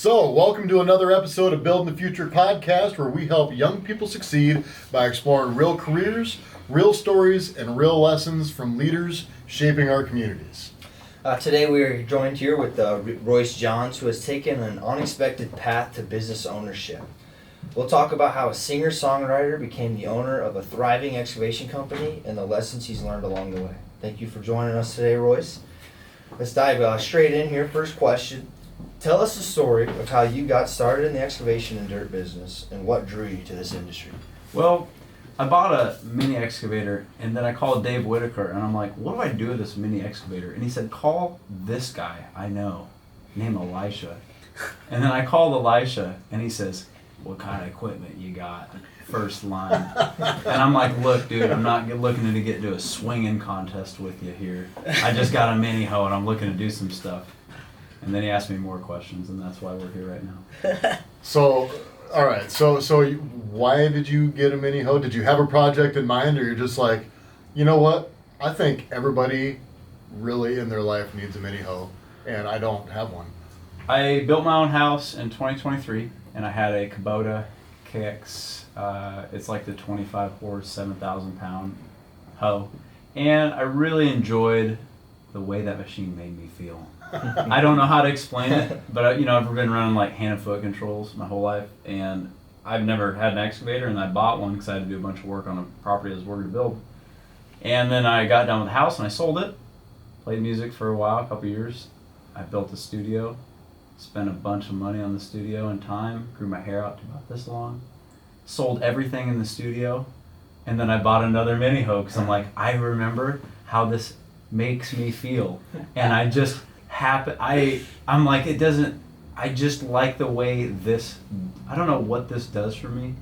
So, welcome to another episode of Building the Future podcast, where we help young people succeed by exploring real careers, real stories, and real lessons from leaders shaping our communities. Today we are joined here with Royce Johns, who has taken an unexpected path to business ownership. We'll talk about how a singer-songwriter became the owner of a thriving excavation company and the lessons he's learned along the way. Thank you for joining us today, Royce. Let's dive straight in here. First question. Tell us the story of how you got started in the excavation and dirt business and what drew you to this industry. Well, I bought a mini excavator and then I called Dave Whitaker and I'm like, what do I do with this mini excavator? And he said, call this guy I know, named Elisha. And then I called Elisha and he says, what kind of equipment you got? First line. And I'm like, look, dude, I'm not looking to get into a swinging contest with you here. I just got a mini hoe and I'm looking to do some stuff. And then he asked me more questions, and that's why we're here right now. So, all right. So why did you get a mini hoe? Did you have a project in mind, or you're just like, you know what? I think everybody really in their life needs a mini hoe, and I don't have one. I built my own house in 2023, and I had a Kubota KX. It's like the 25 horse, 7,000 pound hoe, and I really enjoyed the way that machine made me feel. I don't know how to explain it, but I've been running like hand and foot controls my whole life, and I've never had an excavator, and I bought one because I had to do a bunch of work on a property I was working to build. And then I got done with the house and I sold it, played music for a while, a couple years. I built a studio, spent a bunch of money on the studio and time, grew my hair out to about this long, sold everything in the studio, and then I bought another mini hoe because I'm like, I remember how this makes me feel, and I just I'm like, it doesn't, I just like the way this, I don't know what this does for me,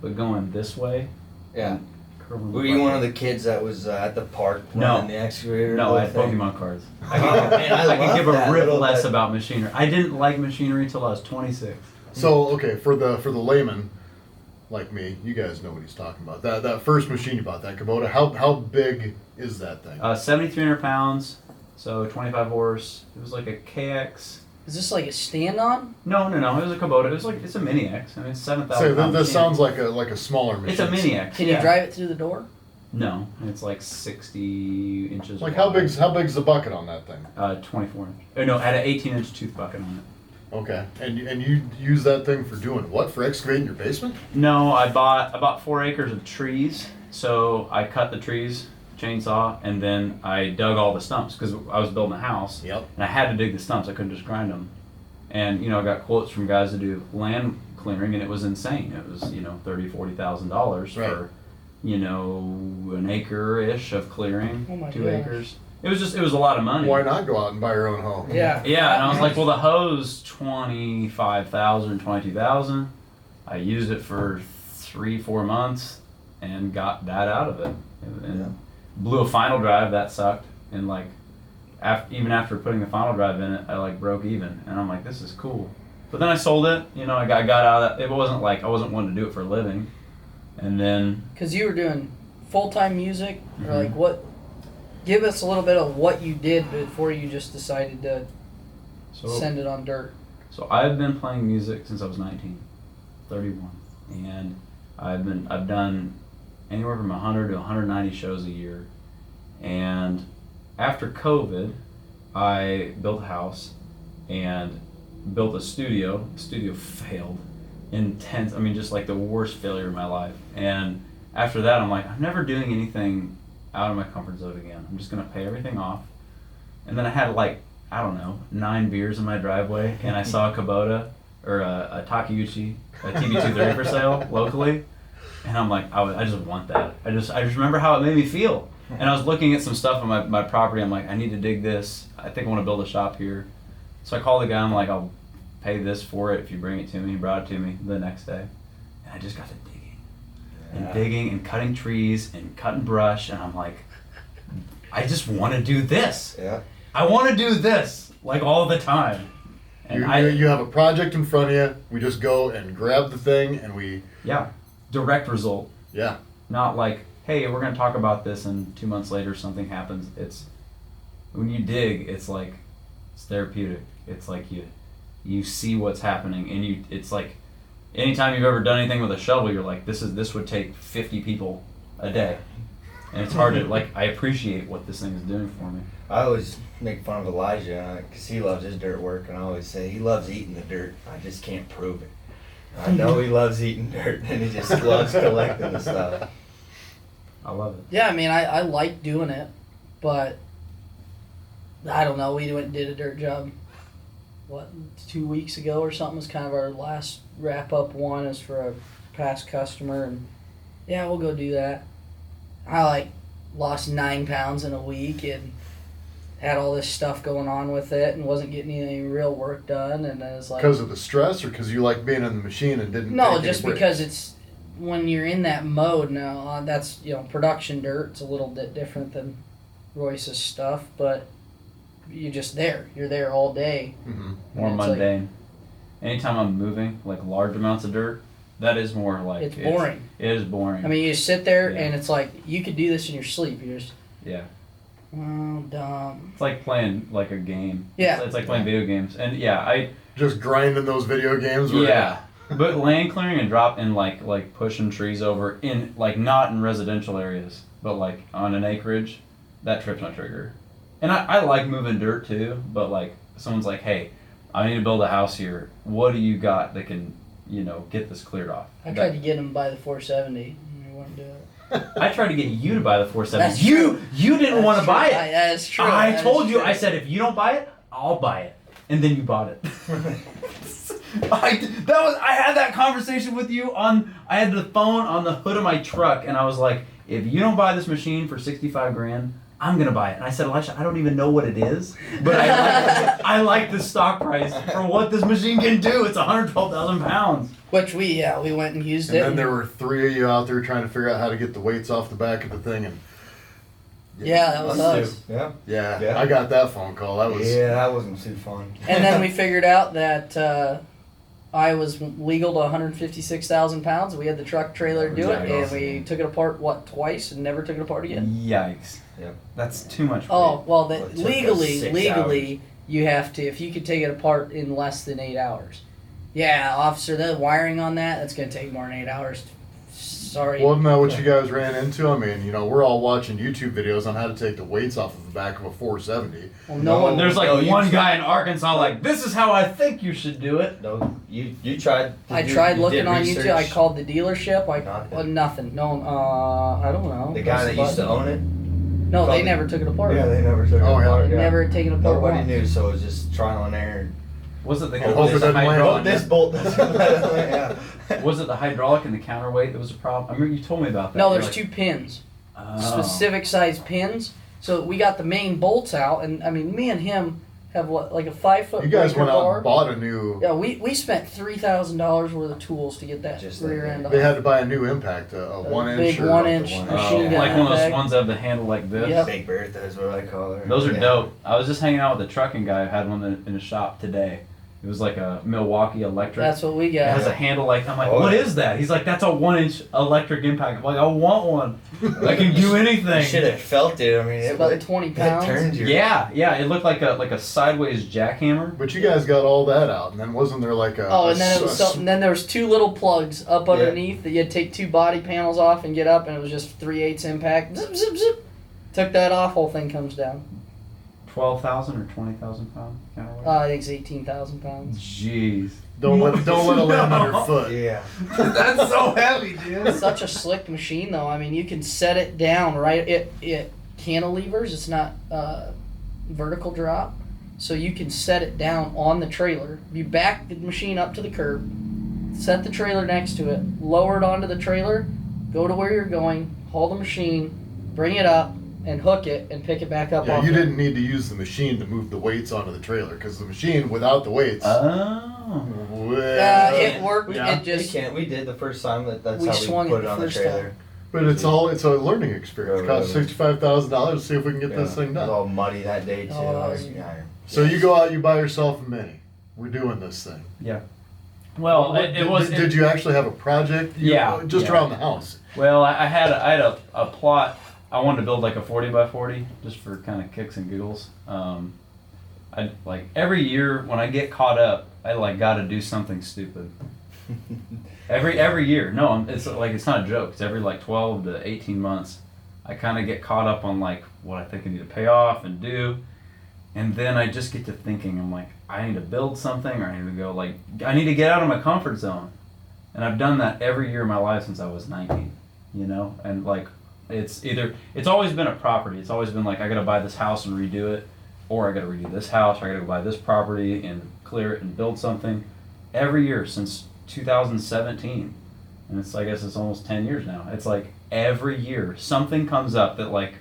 but going this way. Yeah. Were you one of the kids that was at the park running the excavator? No, I had Pokemon cards. I can give a rip less about machinery. I didn't like machinery till I was 26. So, okay, for the layman like me, you guys know what he's talking about. That first machine you bought, that Kubota, how big is that thing? 7,300 pounds. So 25 horse. It was like a KX. Is this like a stand-on? No. It was a Kubota. It's a mini X. I mean, it's 7,000 pounds. This sounds like a smaller machine. It's a mini X. Can you drive it through the door? No, it's like 60 inches. Like wide. how big's the bucket on that thing? 24 inch. No, I had an 18-inch tooth bucket on it. Okay, and you use that thing for doing what? For excavating your basement? No, I bought about 4 acres of trees. So I cut the trees, chainsaw, and then I dug all the stumps because I was building a house. Yep. And I had to dig the stumps. I couldn't just grind them. And I got quotes from guys to do land clearing, and it was insane. It was $30,000-$40,000 for an acre-ish of clearing. Oh my 2 gosh. acres. It was a lot of money. Why not go out and buy your own hoe? Yeah. Yeah, and I was like, well, the hoe's $25,000, $22,000. I used it for 3-4 months and got that out of it. And blew a final drive, that sucked. And like, even after putting the final drive in it, I like broke even. And I'm like, this is cool. But then I sold it. I got out of that. It wasn't like I wasn't wanting to do it for a living. And then. Because you were doing full-time music, or like what? Give us a little bit of what you did before you just decided to send it on dirt. So I've been playing music since I was 19, 31, and I've done anywhere from 100 to 190 shows a year. And after COVID, I built a house and built a studio. The studio failed. Intense. I mean, just like the worst failure of my life. And after that, I'm like, I'm never doing anything out of my comfort zone again. I'm just gonna pay everything off. And then I had 9 beers in my driveway, and I saw a Kubota or a Takeuchi, a TB230 for sale locally, and I'm like, I just want that. I just remember how it made me feel. And I was looking at some stuff on my property. I'm like, I need to dig this. I think I want to build a shop here. So I called the guy. I'm like, I'll pay this for it if you bring it to me. He brought it to me the next day, and I just got to digging and digging and cutting trees and cutting brush, and I'm like, I just want to do this. Yeah. I want to do this like all the time. And you have a project in front of you. We just go and grab the thing, and we. Yeah. Direct result. Yeah. Not like, hey, we're going to talk about this, and 2 months later something happens. It's when you dig, it's like it's therapeutic. It's like you see what's happening, and it's like anytime you've ever done anything with a shovel, you're like, this would take 50 people a day, and it's hard to like. I appreciate what this thing is doing for me. I always make fun of Elijah because he loves his dirt work, and I always say he loves eating the dirt. I just can't prove it. I know he loves eating dirt, and he just loves collecting the stuff. I love it. Yeah, I mean, I like doing it, but I don't know. We went and did a dirt job, 2 weeks ago or something was kind of our last wrap up one is for a past customer, and yeah, we'll go do that. I lost 9 pounds in a week and had all this stuff going on with it and wasn't getting any real work done, and I was like, Because of the stress, or because you like being in the machine and didn't? no, take any just breaks? because it's when you're in that mode now. That's production dirt. It's a little bit different than Royce's stuff, but you're just there. You're there all day. Mhm. More And it's mundane. Anytime I'm moving like large amounts of dirt, that is more like It's boring. It is boring. I mean, you just sit there Yeah. and it's like you could do this in your sleep. You're just yeah. dumb. It's like playing like a game. Yeah. It's like playing video games. And yeah, Just grinding those video games. Where yeah. But land clearing and drop in like pushing trees over in like not in residential areas, but like on an acreage, that trips my trigger. And I like moving dirt too, but like someone's like, hey, I need to build a house here. What do you got that can, get this cleared off? I tried to get him by the 470. And he wouldn't do it. I tried to get you to buy the 470. That's true. You didn't want to buy it. That is true. I That told is you. true. I said if you don't buy it, I'll buy it, and then you bought it. I had that conversation with you I had the phone on the hood of my truck, and I was like, if you don't buy this machine for $65,000, I'm gonna buy it. And I said, Elisha, I don't even know what it is, but I like the stock price for what this machine can do. It's 112,000 pounds. Which we went and used And it. then there were 3 of you out there trying to figure out how to get the weights off the back of the thing, and Yeah, that was us. Yeah. yeah, I got that phone call. That was Yeah, that wasn't too fun. And then we figured out that I was legal to 156,000 pounds. We had the truck trailer do it, and we took it apart twice and never took it apart again. Yikes. Yep. That's too much. Oh well, Well, it took us legally 6 you have to if you could take it apart in less than 8 hours. Yeah, officer, the wiring on that's gonna take more than 8 hours. Sorry. Wasn't that what you guys ran into? I mean, we're all watching YouTube videos on how to take the weights off of the back of a 470. Well, No, one. There's like No, you one tried- guy in Arkansas like, this is how I think you should do it. No, you tried. I tried you looking did on research. YouTube. I called the dealership. Nothing. Nothing. No. I don't know. The guy that used to own it. No, they called- never took it apart. Yeah, they never took it Oh, yeah. apart. They never taken it apart. Nobody once. knew, so it was just trial and error. Was it the I hope it doesn't land hydraulic? on This bolt doesn't. Yeah. Was it the hydraulic and the counterweight that was a problem? I remember you told me about that. No, You're there's like, 2 pins. oh. Specific size pins. So we got the main bolts out, and I mean, me and him have like a 5-foot You guys breaker went out bar. and bought a new. Yeah, we spent $3,000 worth of tools to get that Just rear like end that. off. They had to buy a new impact, a 1 inch. big or 1 inch one- machine Oh, gun like one of those impact. ones that have the handle like this. Yep. Big Bertha's what I call her. Those are Yeah. dope. I was just hanging out with the trucking guy who had one in his shop today. It was like a Milwaukee electric. That's what we It has got. a handle I'm like, Oh, what yeah. is that? He's like, that's a 1-inch electric impact. I'm like, I want one. I can do anything. You should have felt it. I mean, It's it about it- 20 it pounds. turns your. Yeah. It looked like a sideways jackhammer. But you guys got all that out, and then wasn't there like a? Oh, a and then it was and then there was 2 little plugs up Yeah. underneath that you had to take 2 body panels off and get up, and it was just 3/8 impact. Zip zip zip. Took that off, whole thing comes down. 12,000 or 20,000 pound counterweight. I think it's 18,000 pounds. Jeez. Don't let it land on your No. foot. Yeah. That's so heavy, dude. It's such a slick machine, though. I mean, you can set it down right. It cantilevers. It's not vertical drop, so you can set it down on the trailer. You back the machine up to the curb, set the trailer next to it, lower it onto the trailer, go to where you're going, haul the machine, bring it up, and hook it and pick it back up. Yeah, off you it. didn't need to use the machine to move the weights onto the trailer because the machine without the weights. Oh. It worked. Yeah. It just we can't. We did the first time. That's We how swung we put it it on the the first trailer. But it's a learning experience. It costs Right. $65,000 to see if we can get Yeah. this thing It was done. all muddy that day too. Oh, that was- Yeah. So you go out, you buy yourself a Mini. We're doing this thing. Well, it was. Did you actually have a project? Yeah, Just yeah. around the house. Well, I had a plot. I wanted to build like a 40 by 40 just for kind of kicks and giggles. I like every year when I get caught up, I like got to do something stupid. Every year, no, it's like it's not a joke. It's every like 12 to 18 months, I kind of get caught up on like what I think I need to pay off and do, and then I just get to thinking, I'm like, I need to build something, or I need to go like I need to get out of my comfort zone, and I've done that every year of my life since I was 19, you know, and like it's always been a property. It's always been like I got to buy this house and redo it, or I got to redo this house, or I got to buy this property and clear it and build something, every year since 2017, and it's I guess it's almost 10 years now. It's like every year something comes up that like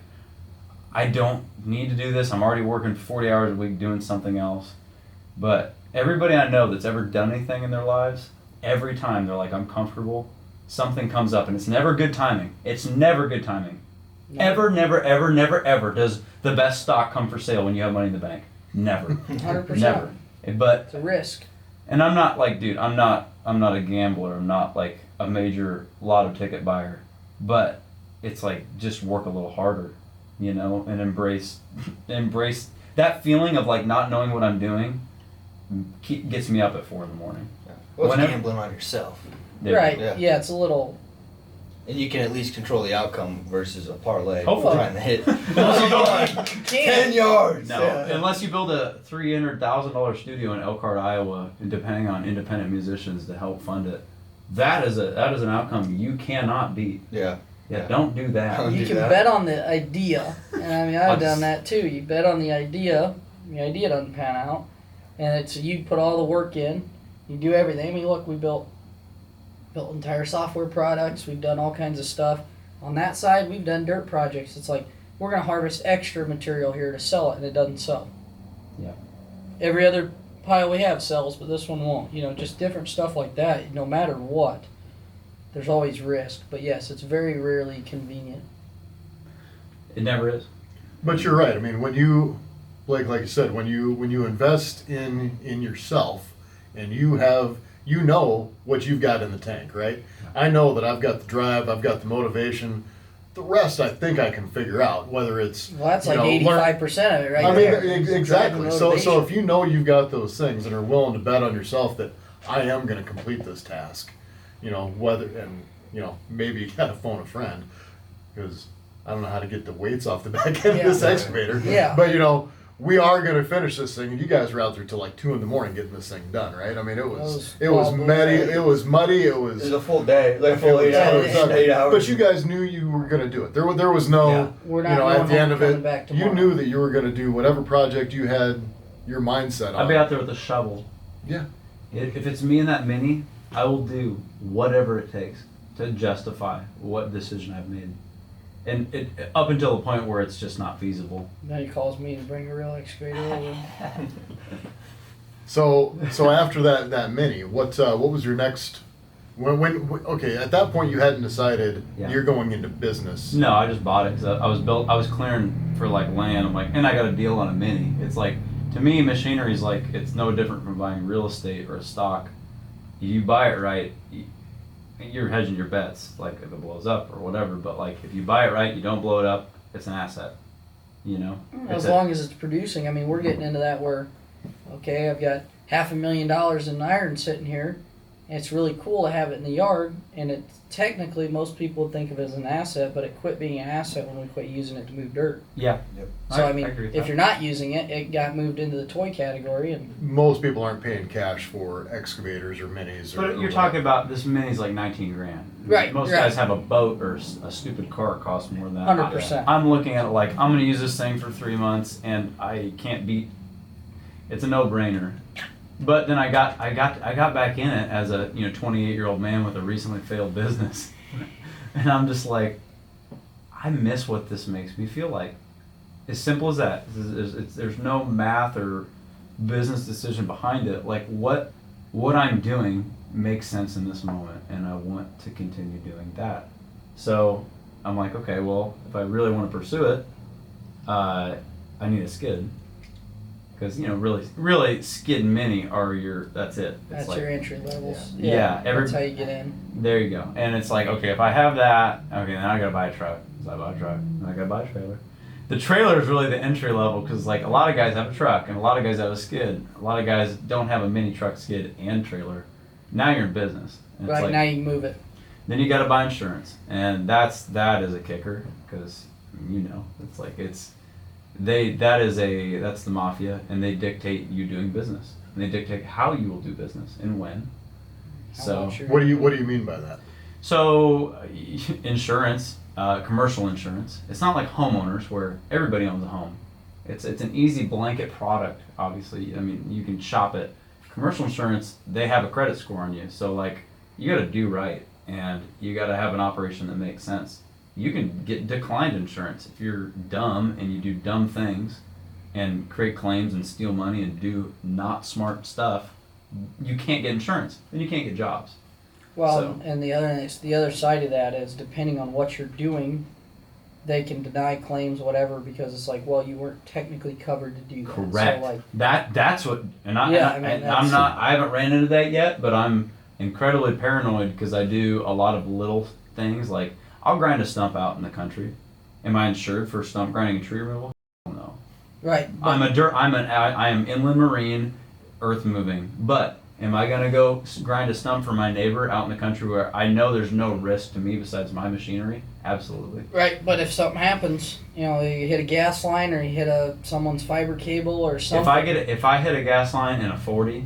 I don't need to do this. I'm already working 40 hours a week doing something else. But everybody I know that's ever done anything in their lives, every time they're like, I'm comfortable, something comes up, and it's never good timing. It's never good timing. No. Ever, never, ever, never, ever does the best stock come for sale when you have money in the bank. Never. 100%. Never. But It's a risk. and I'm not like, dude, I'm not a gambler. I'm not like a major lotto ticket buyer. But it's like just work a little harder, you know, and embrace that feeling of like not knowing what I'm doing. Gets me up at 4 a.m. Well, it's Whenever- gambling on yourself. There. Right. Yeah. Yeah, it's a little. And you can at least control the outcome versus a parlay. Hopefully. Trying to hit You 10 can't. yards. No, Yeah. unless you build a $300,000 studio in Elkhart, Iowa, depending on independent musicians to help fund it. That is an outcome you cannot beat. Yeah. Yeah, don't do that. Don't You do can that. bet on the idea, and I mean I'll I've done just- that too. You bet on the idea doesn't pan out, and it's you put all the work in, you do everything. I mean, look, we built entire software products. We've done all kinds of stuff. On that side, we've done dirt projects. It's like we're gonna harvest extra material here to sell it, and it doesn't sell. Yeah. Every other pile we have sells, but this one won't. You know, just different stuff like that. No matter what, there's always risk. But yes, it's very rarely convenient. It never is. But you're right. I mean, when you, like you said, when you invest in yourself, and you know what you've got in the tank, right? I know that I've got the drive, I've got the motivation. The rest, I think I can figure out. Whether it's Well, that's you like know, learn- 85% of it, right I there. mean, It's exactly. driving So motivation. if you know you've got those things and are willing to bet on yourself that I am going to complete this task, you know, maybe you got to phone a friend because I don't know how to get the weights off the back end Yeah. of this excavator. Yeah. But we are going to finish this thing, and you guys were out there till like 2 a.m. getting this thing done, right? I mean, it was probably muddy. right. It was muddy. It It was. was a full day, like a full it 8 was- hours. it was- 8 hours. But you guys knew you were going to do it. There was no, Yeah. We're not at going the end home, of coming it, back you tomorrow. knew that you were going to do whatever project you had your mindset on. I'll be out there with a shovel. Yeah. If it's me in that mini, I will do whatever it takes to justify what decision I've made. And it up until the point where it's just not feasible. Then he calls me to bring a real excavator over. So after that mini, what was your next? Okay, at that point you hadn't decided Yeah. you're going into business. No, I just bought it because I was clearing for like land. I'm like, and I got a deal on a mini. It's like, to me, machinery is like, it's no different from buying real estate or a stock. You buy it right, you're hedging your bets. Like if it blows up or whatever, but like if you buy it right, you don't blow it up, it's an asset. You know. As long as it's producing. I mean, we're getting into that where, okay, I've got $500,000 in iron sitting here. And it's really cool to have it in the yard, and it technically most people think of it as an asset, but it quit being an asset when we quit using it to move dirt. Yeah. Yep. So I mean, agree with if that. you're not using it, it got moved into the toy category, and Most people aren't paying cash for excavators or minis. But you're talking about this mini's like 19 grand. Right, Most right. guys have a boat or a stupid car costs more than that. 100%. I'm looking at it like I'm gonna use this thing for 3 months and I can't beat. It's a no-brainer. But then I got back in it as a 28-year-old man with a recently failed business, and I'm just like, I miss what this makes me feel like. As simple as that. There's no math or business decision behind it. Like what I'm doing makes sense in this moment, and I want to continue doing that. So I'm like, okay, well, if I really want to pursue it, I need a skid. Because really, skid and mini are that's it. It's that's like, your entry levels. Yeah, that's how you get in. there you go. And it's like, okay, if I have that, okay, then I gotta buy a truck. So I buy a truck, and I gotta buy a trailer. The trailer is really the entry level because like a lot of guys have a truck and a lot of guys have a skid. A lot of guys don't have a mini truck, skid, and trailer. Now you're in business. And it's Right, like, now you can move it. then you got to buy insurance, and that is a kicker because it's like that's the mafia, and they dictate you doing business, and they dictate how you will do business and when. So What do you mean by that? so insurance, commercial insurance. It's not like homeowners where everybody owns a home. It's an easy blanket product. Obviously, I mean you can shop it. Commercial insurance, they have a credit score on you, so like you got to do right. And you got to have an operation that makes sense. You can get declined insurance if you're dumb and you do dumb things and create claims and steal money and do not smart stuff. You can't get insurance, then you can't get jobs. Well, So- and the other side of that is depending on what you're doing, they can deny claims, whatever, because it's like, well, you weren't technically covered to do that. Correct. So like, That's what, and Yeah, I I'm mean, that's- not. I haven't ran into that yet, but I'm incredibly paranoid because I do a lot of little things. Like I'll grind a stump out in the country. Am I insured for stump grinding and tree removal? No. right. but- I am inland marine, earth moving. But am I gonna go grind a stump for my neighbor out in the country where I know there's no risk to me besides my machinery? Absolutely. Right, but if something happens, you hit a gas line or you hit someone's fiber cable or something. If I hit a gas line in a 40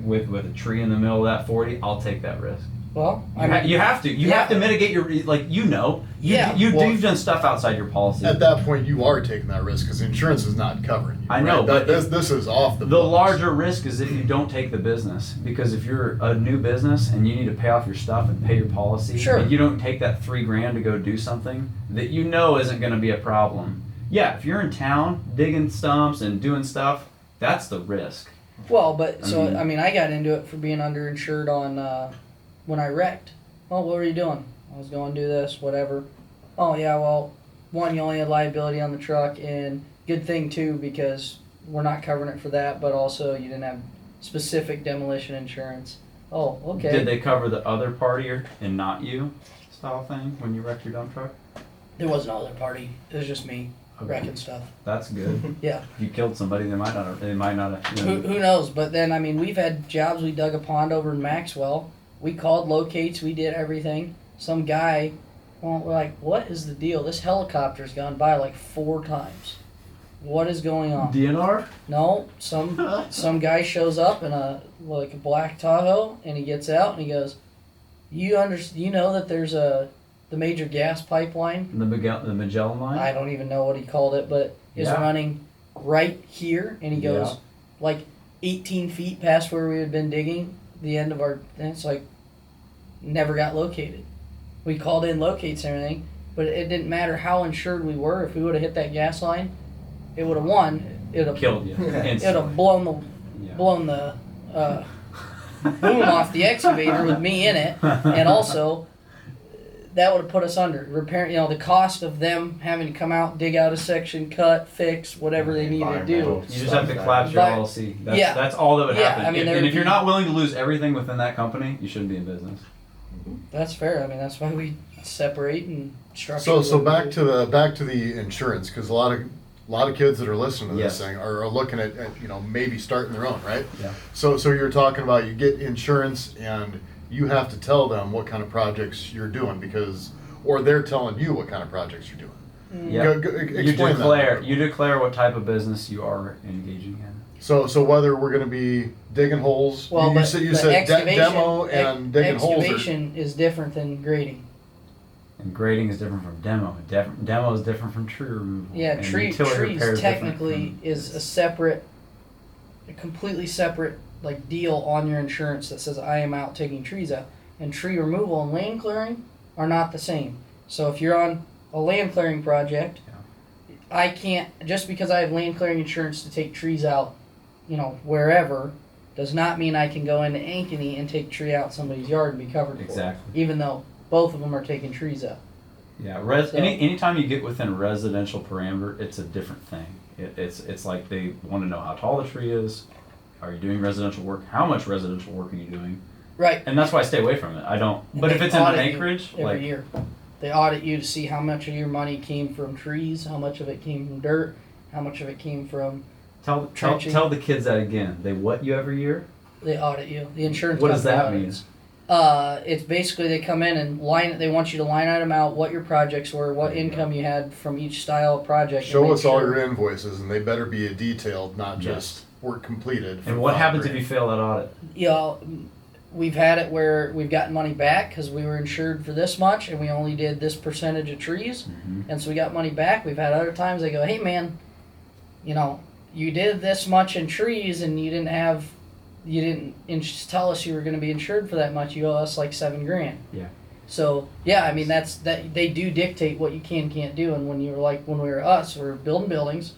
with a tree in the middle of that 40, I'll take that risk. Well, You have to mitigate your you've done stuff outside your policy. At that point, you are taking that risk because insurance is not covering you. I know, right? but this is off the The books. larger risk is if you don't take the business, because if you're a new business and you need to pay off your stuff and pay your policy, Sure. and you don't take that $3,000 to go do something that you know isn't going to be a problem. Yeah, if you're in town digging stumps and doing stuff, that's the risk. Well, but I mean- I got into it for being underinsured on when I wrecked. Oh, what were you doing? I was going to do this, whatever. Oh yeah, well, one, you only had liability on the truck, and good thing too because we're not covering it for that, but also you didn't have specific demolition insurance. Oh, okay. Did they cover the other party and not you, style thing, when you wrecked your dump truck? There was no other party. It was just me Okay. wrecking stuff. That's good. Yeah. If you killed somebody, they might not have. You know. Who knows? But then, I mean, we've had jobs. We dug a pond over in Maxwell. We called locates. We did everything. Some guy, well, we're like, what is the deal? This helicopter's gone by like 4 times. What is going on? DNR? No, some guy shows up in a black Tahoe, and he gets out and he goes, you know that there's the major gas pipeline. The Magellan line? I don't even know what he called it, but is Yeah. running right here, and he goes Yeah. like 18 feet past where we had been digging the end of our. And it's like never got located. We called in locates and everything, but it didn't matter how insured we were. If we would have hit that gas line, it would have won. It would Killed you. It would have blown the boom off the excavator with me in it, and also that would have put us under repair. The cost of them having to come out, dig out a section, cut, fix, whatever they need to do. You just have to collapse your But- LLC. yeah. That's all that would Yeah, happen. I mean, there and would if you're be- not willing to lose everything within that company, you shouldn't be in business. That's fair. I mean, that's why we separate and structure. So what back we to the insurance because a lot of kids that are listening to this Yes. thing are looking at maybe starting their own, right? Yeah. So you're talking about you get insurance and you have to tell them what kind of projects you're doing or they're telling you what kind of projects you're doing. Yeah. Explain that. You declare what type of business you are engaging in. So whether we're going to be digging holes, Well, you but said the demo and digging holes. Excavation is different than grading. And grading is different from demo. Demo is different from tree removal. Yeah, And utility repair trees is different technically from- is a completely separate deal on your insurance that says I am out taking trees out. And tree removal and land clearing are not the same. So if you're on a land clearing project, I can't just because I have land clearing insurance to take trees out, wherever, does not mean I can go into Ankeny and take a tree out somebody's yard and be covered for it. Exactly. Even though both of them are taking trees out. Yeah, So- anytime you get within a residential parameter, it's a different thing. It's like they want to know how tall the tree is. Are you doing residential work? How much residential work are you doing? Right. And that's why I stay away from it. I don't. But And if they it's in an audit you acreage, every like year. They audit you to see how much of your money came from trees, how much of it came from dirt, how much of it came from Tell the kids that again. They what you every year? They audit you. The insurance What does company that mean? audits. It's basically they come in and they want you to line item out what your projects were, what income you had from each style of project. Show us all your invoices, and they better be detailed, not just work completed. And what happens if you fail that audit? You know, we've had it where we've gotten money back because we were insured for this much and we only did this percentage of trees, and so we got money back. We've had other times they go, hey man, you know, you did this much in trees and you didn't tell us you were going to be insured for that much. You owe us like $7,000. Yeah. So yeah, I mean that they do dictate what you can't do. And when we were us, we were building buildings,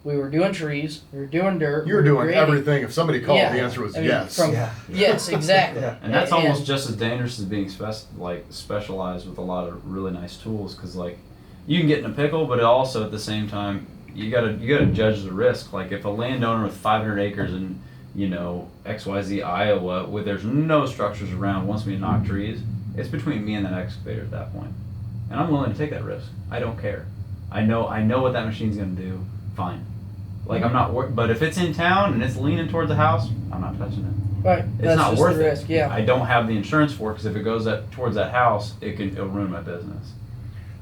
we were doing trees, we were doing dirt. You were doing everything. If somebody called, Yeah. the answer was I mean, yes. Yes, exactly. Yeah. And that's almost just as dangerous as being specialized with a lot of really nice tools, because like you can get in a pickle, but also at the same time you gotta judge the risk. Like if a landowner with 500 acres in XYZ Iowa, where there's no structures around, wants me to knock trees, it's between me and that excavator at that point, and I'm willing to take that risk. I don't care. I know what that machine's gonna do. Fine. Like I'm not but if it's in town and it's leaning towards the house, I'm not touching it. Right. It's That's not just worth the it. risk. Yeah. I don't have the insurance for it, because if it goes towards that house, it'll ruin my business.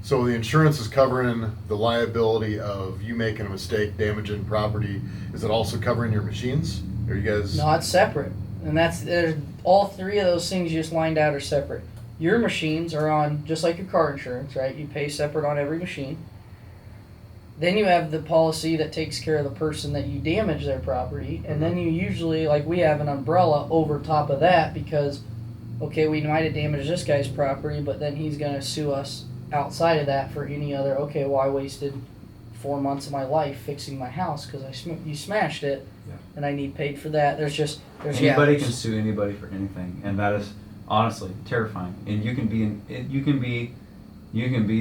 So the insurance is covering the liability of you making a mistake, damaging property. Is it also covering your machines? Are you guys? No, it's separate, and there's all three of those things you just lined out are separate. Your machines are on just like your car insurance, right? You pay separate on every machine. Then you have the policy that takes care of the person that you damage their property, and then you usually, like we have an umbrella over top of that because, okay, we might have damaged this guy's property, but then he's going to sue us outside of that for any other, okay, well, I wasted 4 months of my life fixing my house because you smashed it, and I need paid for that. There's Anybody can sue anybody for anything, and that is honestly terrifying. And you can be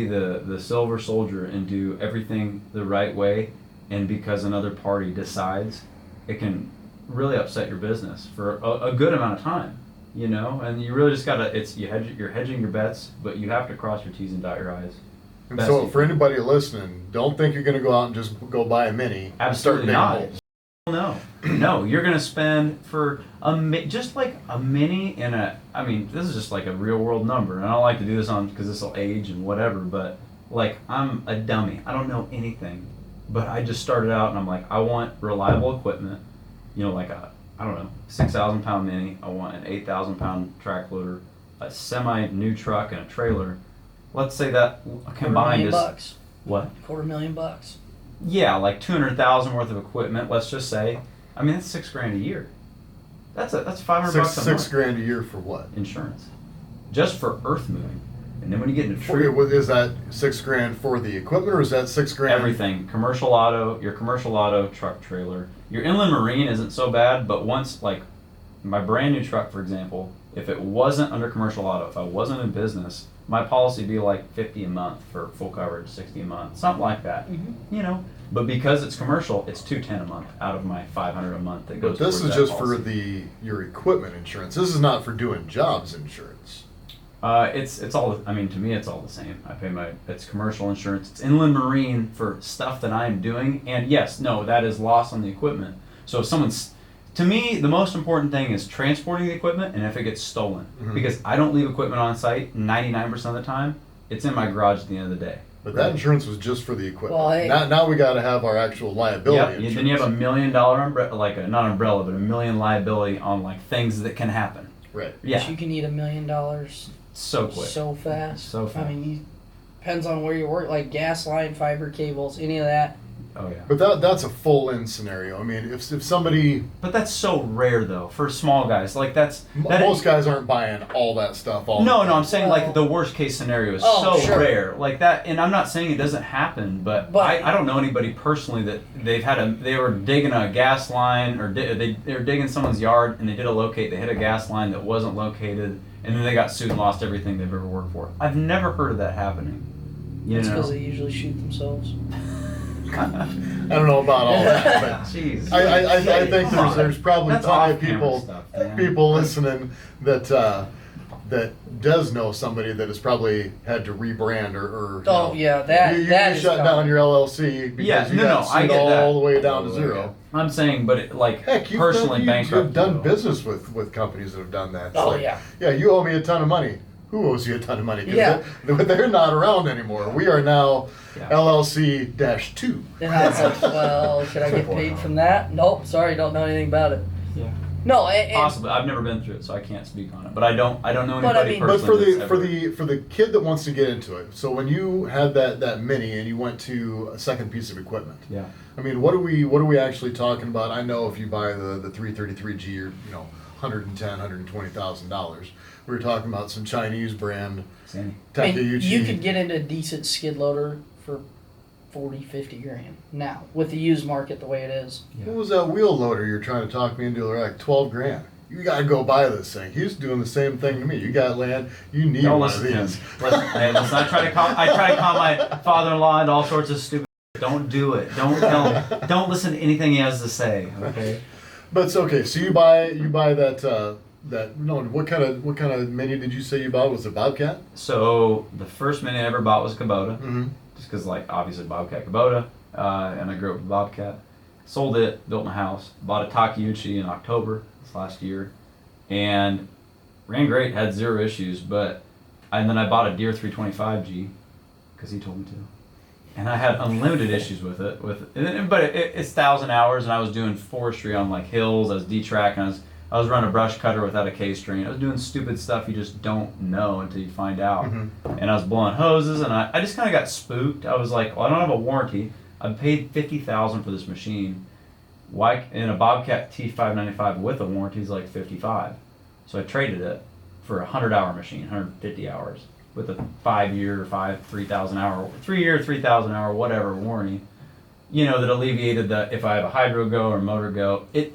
the silver soldier and do everything the right way, and because another party decides, it can really upset your business for a good amount of time, and you really just gotta, you're hedging your bets, but you have to cross your T's and dot your I's. And so for anybody listening, don't think you're going to go out and just go buy a Mini. Absolutely and start not. No, you're gonna spend for just like a Mini this is just like a real world number, and I don't like to do this because this will age and whatever, but like I'm a dummy. I don't know anything, but I just started out and I'm like, I want reliable equipment, like a 6,000 pound Mini. I want an 8,000 pound track loader, a semi new truck, and a trailer. Let's say that combined is $250,000. what? $250,000. Yeah, like 200,000 worth of equipment. Let's just say, that's $6,000 a year. That's $500 a month. $6,000 a year for what? Insurance, just for earth moving. And then when you get into tree, Is that $6,000 for the equipment, or is that $6,000? everything, your commercial auto, truck, trailer, your inland marine isn't so bad. But once, like my brand new truck, for example, if it wasn't under commercial auto, if I wasn't in business, my policy would be like $50 a month for full coverage, $60 a month, something like that. But because it's commercial, it's $210 a month out of my $500 a month that goes. But this towards is that just policy. for your equipment insurance. This is not for doing jobs insurance. It's all. To me, it's all the same. I pay it's commercial insurance. It's inland marine for stuff that I am doing, and yes, no, that is loss on the equipment. So if to me, the most important thing is transporting the equipment, and if it gets stolen, because I don't leave equipment on site 99% of the time. It's in my garage at the end of the day. But that insurance was just for the equipment. Well, hey. Now we got to have our actual liability insurance. Then you have $1 million umbrella, not umbrella, but $1 million liability on like things that can happen. Right. Yeah. But you can eat $1 million so quick. so fast. So fast. Depends on where you work, like gas line, fiber cables, any of that. Oh yeah. But that's a full in scenario. If somebody. But that's so rare though for small guys. Like Most guys aren't buying all that stuff. No, I'm saying like the worst case scenario is sure. rare like that, and I'm not saying it doesn't happen, but I don't know anybody personally that they were digging a gas line, or they were digging someone's yard and they did a locate. They hit a gas line that wasn't located, and then they got sued and lost everything they've ever worked for. I've never heard of that happening. It's because they usually shoot themselves. I don't know about all that, but Jeez. I think there's probably That's plenty of off-camera stuff, man. people listening that that does know somebody that has probably had to rebrand or you Oh know, yeah, that you that is shut down coming. your LLC because Yeah, you no, got no, I sued get all that. the way down to All the way zero. I'm saying, but it, like Heck, you've personally done, bankrupt. you've done people. business with companies that have done that. It's Oh like, yeah. yeah, you owe me a ton of money. Who owes you a ton of money? 'Cause Yeah. they're not around anymore. We are now Yeah. And LLC-2. I was like, well, should I get paid from that? Nope, sorry, don't know anything about it. Yeah. No, and Possibly. I've never been through it, so I can't speak on it. But I don't know But I anybody mean- But personally. for the kid that wants to get into it, so when you had that mini and you went to a second piece of equipment, Yeah. I mean, what are we actually talking about? I know if you buy the 333G, you're $120,000. We were talking about some Chinese brand Sandy. I mean, Takeuchi. you could get into a decent skid loader for 40, 50 grand now with the used market the way it is. Yeah. What was that wheel loader you're trying to talk me into? Like 12 grand. You gotta go buy this thing. He's doing the same thing to me. You got land. You need Don't one of listen to him. these. Hey, listen, I try to call my father-in-law and all sorts of stupid. Don't do it. Don't tell him. Don't listen to anything he has to say. Okay. But it's okay. So you buy that no. What kind of mini did you say you bought? Was it Bobcat? So the first mini I ever bought was a Kubota, Mm-hmm. just because like obviously Bobcat Kubota, and I grew up with Bobcat. Sold it, built my house, bought a Takeuchi in October this last year, and ran great, had zero issues. And then I bought a Deere 325G because he told me to, and I had unlimited issues with it. But it's 1,000 hours, and I was doing forestry on like hills. I was detracking. I was running a brush cutter without a K-string. I was doing stupid stuff you just don't know until you find out. Mm-hmm. And I was blowing hoses, and I just kind of got spooked. I was like, well, I don't have a warranty. I paid $50,000 for this machine. Why? In a Bobcat T595 with a warranty is like $55,000. So I traded it for a 100-hour machine, 150 hours, with a 5-year, 3,000 hour, 3-year, 3,000 hour, whatever warranty. That alleviated the if I have a hydro go or motor go. It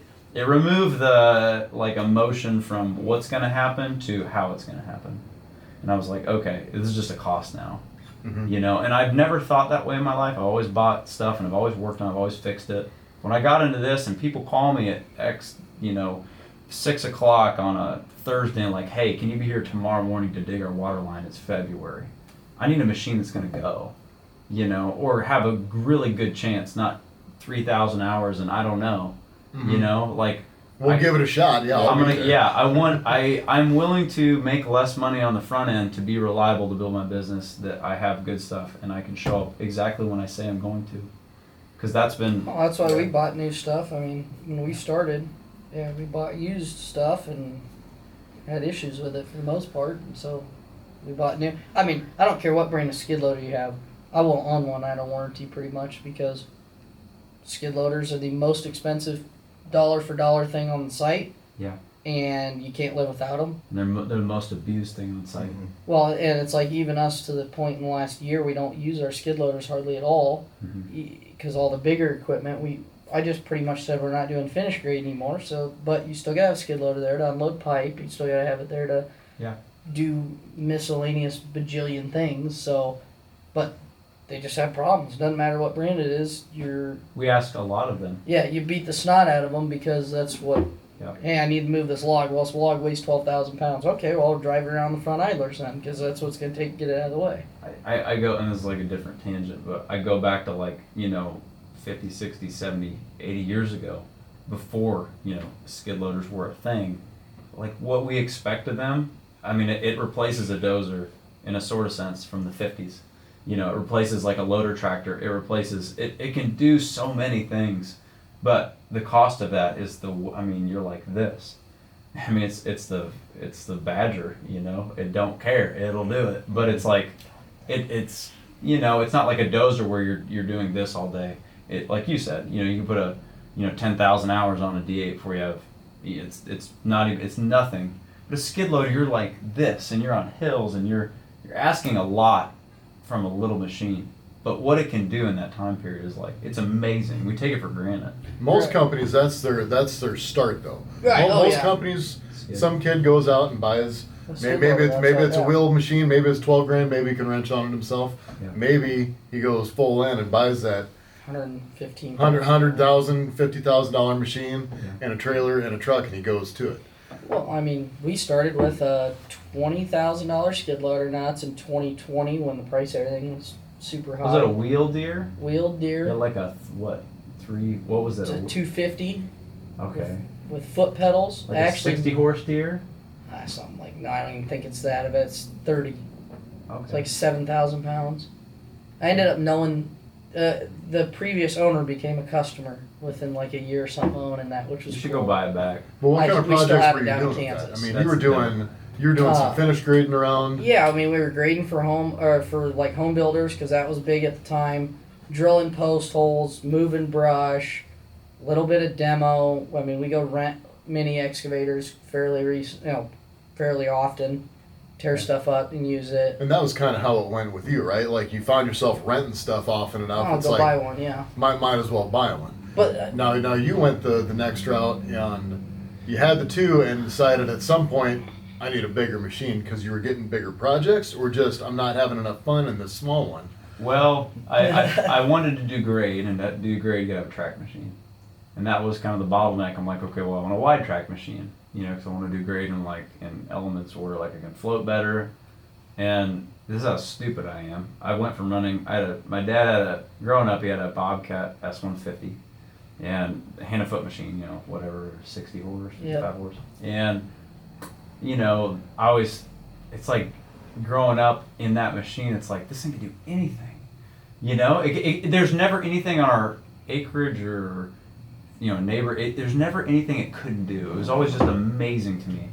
removed the like emotion from what's going to happen to how it's going to happen. And I was like, okay, this is just a cost now. Mm-hmm. And I've never thought that way in my life. I've always bought stuff and I've always worked on it, I've always fixed it. When I got into this and people call me at 6 o'clock on a Thursday and like, hey, can you be here tomorrow morning to dig our water line? It's February. I need a machine that's going to go, or have a really good chance, not 3,000 hours and I don't know. Mm-hmm. We'll give it a shot. Yeah, I'm willing to make less money on the front end to be reliable to build my business, that I have good stuff and I can show up exactly when I say I'm going to. Because that's been. Well, that's why we bought new stuff. I mean, when we started, we bought used stuff and had issues with it for the most part. And so we bought new. I mean, I don't care what brand of skid loader you have. I won't own one out of warranty pretty much because skid loaders are the most expensive dollar for dollar thing on the site. Yeah. And you can't live without them. They're the most abused thing on site. Mm-hmm. Well, and it's like even us to the point in the last year, we don't use our skid loaders hardly at all because all the bigger equipment, I just pretty much said we're not doing finish grade anymore. So, but you still got to have a skid loader there to unload pipe. You still got to have it there to do miscellaneous bajillion things. So, but they just have problems. Doesn't matter what brand it is. We ask a lot of them. Yeah, you beat the snot out of them because that's what. Yeah. Hey, I need to move this log. Well, this log weighs 12,000 pounds. Okay, well, I'll drive it around the front idlers then, because that's what's going to take to get it out of the way. I go, and this is like a different tangent, but I go back to like, 50, 60, 70, 80 years ago, before, skid loaders were a thing. Like what we expect of them, I mean, it replaces a dozer in a sort of sense from the 50s. It replaces like a loader tractor. It can do so many things. But the cost of that is you're like this. I mean, it's the Badger, it don't care, it'll do it. But it's like, it's not like a dozer where you're doing this all day. It, like you said, you can put 10,000 hours on a D8 before you have, it's nothing. But a skid loader, you're like this, and you're on hills, and you're asking a lot from a little machine. But what it can do in that time period is like, it's amazing. We take it for granted. Most companies, that's their start though. Right. Most companies, some kid goes out and buys. Maybe it's a wheel machine. Maybe it's 12 grand. Maybe he can wrench on it himself. Yeah. Maybe he goes full in and buys that $115,000. $100,000, $50,000 machine and a trailer and a truck, and he goes to it. Well, I mean, we started with a $20,000 skid loader nuts in 2020 when the price of everything was super high. Was it a wheel deer? Wheeled deer? Yeah, like a what was it? It's a 250 Okay. with foot pedals. Like Actually, a 60 horse deer? something like, no, I don't even think it's that. I bet it's 30. Okay. It's like 7,000 pounds. I ended up knowing the previous owner became a customer within like a year or something owning that, which was you should cool. go buy it back. Well, what kind of we still projects have were it you down in doing with that? I Kansas. mean, That's you were doing some Uh, finish grading around. Yeah, I mean, we were grading for like home builders because that was big at the time. Drilling post holes, moving brush, a little bit of demo. I mean, we go rent mini excavators fairly often, tear stuff up and use it. And that was kind of how it went with you, right? Like you found yourself renting stuff often enough. I'll It's go like buy one, yeah. might as well buy one. But Now you went the next route, and you had the two, and decided at some point I need a bigger machine because you were getting bigger projects, or just I'm not having enough fun in this small one. Well, I wanted to do grade, and to do grade, you gotta have a track machine. And that was kind of the bottleneck. I'm like, okay, well, I want a wide track machine, because I want to do grade in elements where like I can float better. And this is how stupid I am. I went from running. My dad growing up, he had a Bobcat S150, and a hand and foot machine, whatever, 60 horse, 55 horse, and I always, it's like growing up in that machine. It's like this thing can do anything, there's never anything on our acreage or neighbor. There's never anything it couldn't do. It was always just amazing to me.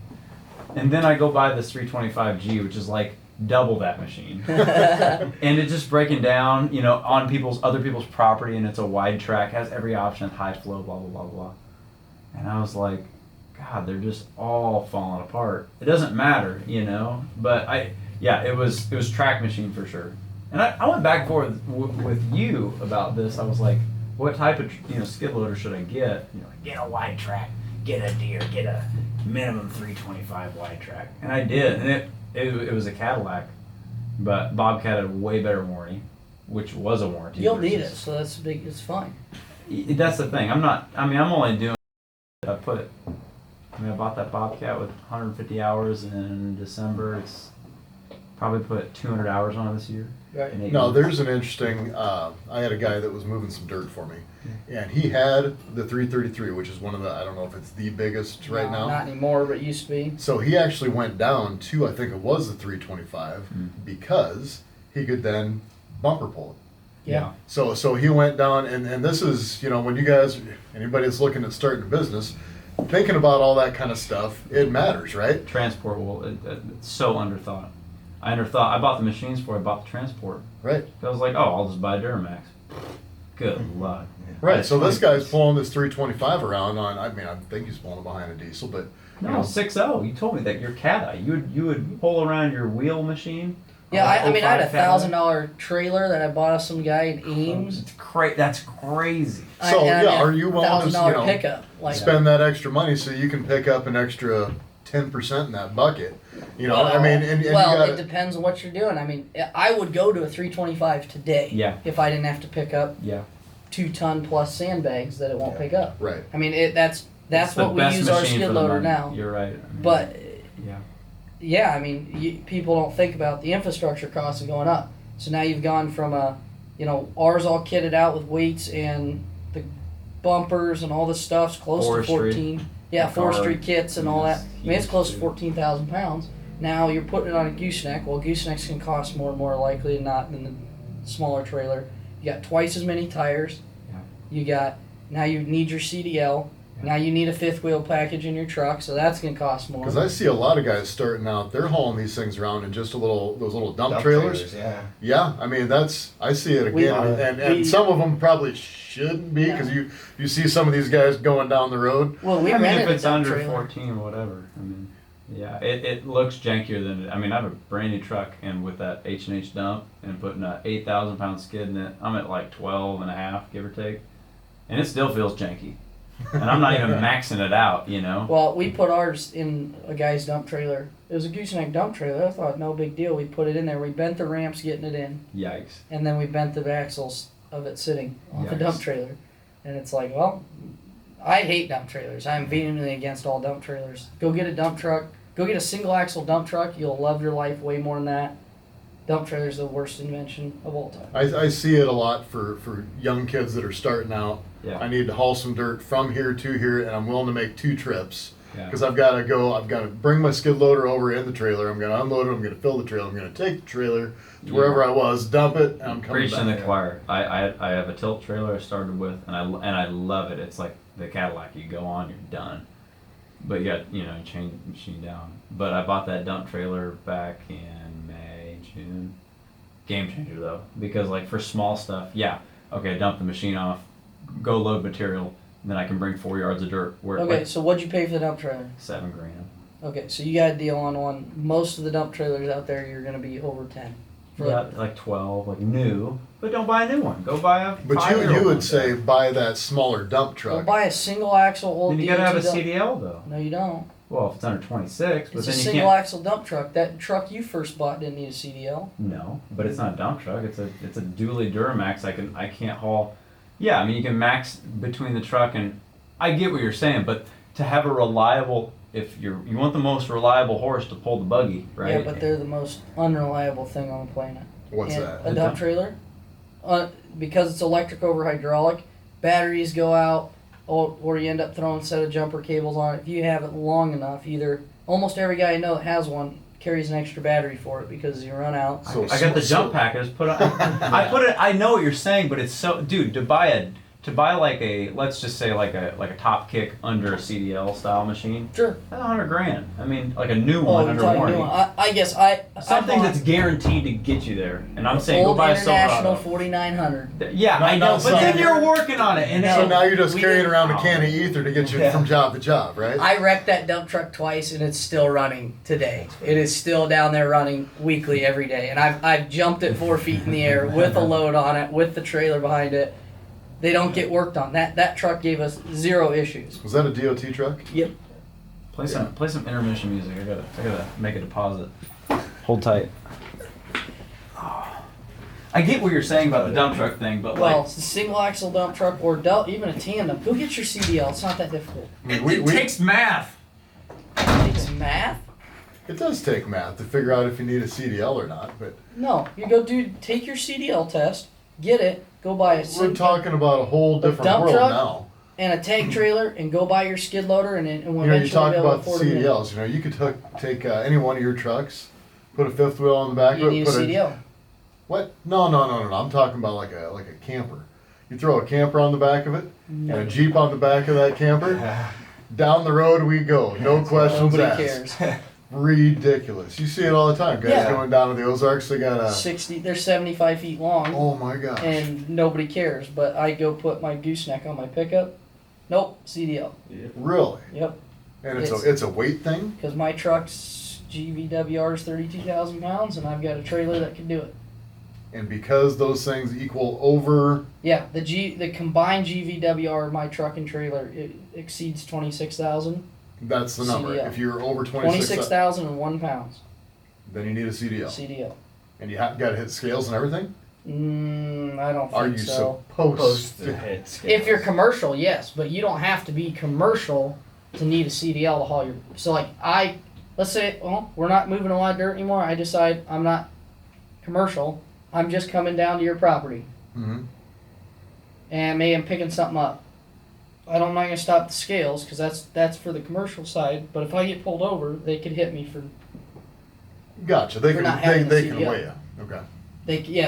And then I go buy this 325G, which is like double that machine, and it's just breaking down, on other people's property, and it's a wide track, has every option, high flow, blah blah blah blah. And I was like, God, they're just all falling apart. It doesn't matter, But it was track machine for sure. And I went back and forth with you about this. I was like, what type of skid loader should I get? Get a wide track, get a deer, get a minimum 325 wide track. And I did, and it was a Cadillac, but Bobcat had a way better warranty, which was a warranty. you'll need it, so that's big. It's fine. That's the thing. I'm only doing. I bought that Bobcat with 150 hours in December. It's probably put 200 hours on it this year. Right. in 8 No, months. there's an interesting. I had a guy that was moving some dirt for me, and he had the 333, which is one of the. I don't know if it's the biggest right No, now. Not anymore, but it used to be. So he actually went down to, I think it was the 325, because he could then bumper pull it. Yeah. So he went down, and this is, when you guys, anybody that's looking at starting a business, thinking about all that kind of stuff, it matters, right? Transport it's so underthought. I bought the machines before I bought the transport. Right. I was like, oh, I'll just buy Duramax. Good luck. Right. So this guy's pulling this 325 around on. I think he's pulling it behind a diesel, but No, 6.0. You told me that your cat. You would pull around your wheel machine. Yeah, I had a 05 Cadillac. $1,000 trailer that I bought off some guy in Ames. That's crazy. So, are you willing to, $1,000 pickup? Like, spend that extra money so you can pick up an extra 10% in that bucket? And you got it depends on what you're doing. I would go to a 325 today. Yeah. If I didn't have to pick up Yeah. 2-ton plus sandbags that it won't pick up. right. That's It's the what we best use our machine skid for the loader money. now. You're right. But yeah. people don't think about the infrastructure costs of going up. So now you've gone from ours all kitted out with weights and the bumpers and all this stuff's close Forestry. to 14. Yeah, The forestry guard. kits and all that. Yes, It's close to huge. 14,000 pounds. Now you're putting it on a gooseneck. Well, goosenecks can cost more likely than not than the smaller trailer. You got twice as many tires. Yeah. Now you need your CDL. Now you need a fifth wheel package in your truck, so that's gonna cost more. Because I see a lot of guys starting out, they're hauling these things around in just those little dump trailers. Yeah. Yeah, I see it We- again, and some of them probably shouldn't be, because you see some of these guys going down the road. Well, we rented if it's a dump under trailer. 14 or whatever, it looks jankier than I have a brand new truck, and with that H&H dump and putting a 8,000 pound skid in it, I'm at like 12 and a half, give or take, and it still feels janky, and I'm not even maxing it out, Well, we put ours in a guy's dump trailer. It was a gooseneck dump trailer. I thought no big deal. We put it in there. We bent the ramps getting it in, Yikes. and then we bent the axles of it sitting on the Yikes. dump trailer. And it's like, well, I hate dump trailers. I'm vehemently against all dump trailers. Go get a dump truck. Go get a single axle dump truck. You'll love your life way more than that. Dump trailers are the worst invention of all time. I see it a lot for young kids that are starting out. Yeah. I need to haul some dirt from here to here, and I'm willing to make 2 trips. Yeah. Because I've got to bring my skid loader over in the trailer. I'm going to unload it. I'm going to fill the trailer. I'm going to take the trailer to wherever I was, dump it, and I'm coming Preaching back. the choir. I have a tilt trailer I started with, and I love it. It's like the Cadillac. You go on, you're done. But you got, change the machine down. But I bought that dump trailer back in May, June. Game changer though, because like for small stuff, dump the machine off, go load material, and then I can bring 4 yards of dirt. Okay, so what'd you pay for the dump trailer? $7,000. Okay, so you got a deal on one. Most of the dump trailers out there, you're gonna be over 10. Yeah, like 12, like new. But don't buy a new one. Go buy a. But you would say buy that smaller dump Go truck. buy a single axle old. Then you gotta have a DOT dump. CDL though. No, you don't. Well, if it's under 26, but It's a then you single can't. axle dump truck. That truck you first bought didn't need a CDL. No, but it's not a dump truck. It's a dually Duramax. I can't haul. Yeah, I mean you can max between the truck and. I get what you're saying, but to have a reliable, if you want the most reliable horse to pull the buggy, right? Yeah, but they're the most unreliable thing on the planet. What's And that? A dump trailer, because it's electric over hydraulic, batteries go out, or you end up throwing a set of jumper cables on it. If you have it long enough, either almost every guy I know that has one carries an extra battery for it because you run out. So- I got the jump pack. I just put it. I put it. I know what you're saying, but it's so, dude. To buy like a, let's just say like a top kick under a CDL style machine. Sure. That's $100,000. I mean, like a new Oh, one you're under talking warranty. new one. I guess I Something bought that's guaranteed to get you there. And I'm saying go old buy a International Silverado. 4900. Yeah, I know, Not but then something- you're working on it, and No. So now you're just We carrying didn't- around a can of ether to get you Yeah. from job to job, right? I wrecked that dump truck twice and it's still running today. It is still down there running weekly every day. And I've jumped it 4 feet in the air with a load on it, with the trailer behind it. They don't get worked on. That truck gave us 0 issues. Was that a DOT truck? Yep. play some intermission music. I gotta make a deposit. Hold tight. I get what you're saying about the dump truck thing, but Well, like it's a single axle dump truck or even a tandem. Go get your CDL. It's not that difficult. I mean, it takes math. It takes math. It does take math to figure out if you need a CDL or not, but No, you go take your CDL test, get it, go buy a we're talking about a whole different dump world truck? now. and a tank trailer and go buy your skid loader and then You eventually talk be able to about the afford a new. CDLs. You could take any one of your trucks, put a fifth wheel on the back You of it. need a Put CDL. What? No. I'm talking about like a camper. You throw a camper on the back of it and a Jeep on the back of that camper. Down the road we go. No questions Nobody asked. cares. Ridiculous. You see it all the time. Guys Yeah. going down to the Ozarks. They got a. 60. They're 75 feet long. Oh my gosh. And nobody cares. But I go put my gooseneck on my pickup. Nope, CDL. Really? Yep. And it's a weight thing. Because my truck's GVWR is 32,000 pounds, and I've got a trailer that can do it. And because those things equal over. Yeah, the combined GVWR of my truck and trailer it exceeds 26,000. That's the number. CDL. If you're over 26, 26,001 pounds. then you need a CDL. CDL. And you got to hit scales and everything. I don't think Are you so. supposed to to? hit scales. If you're commercial, yes, but you don't have to be commercial to need a CDL to haul your. So like let's say, well, we're not moving a lot of dirt anymore. I decide I'm not commercial. I'm just coming down to your property, Mm-hmm. and maybe I'm picking something up. I'm not gonna stop the scales because that's for the commercial side. But if I get pulled over, they could hit me for. Gotcha. They For can not having they the can CDL. weigh you. Okay.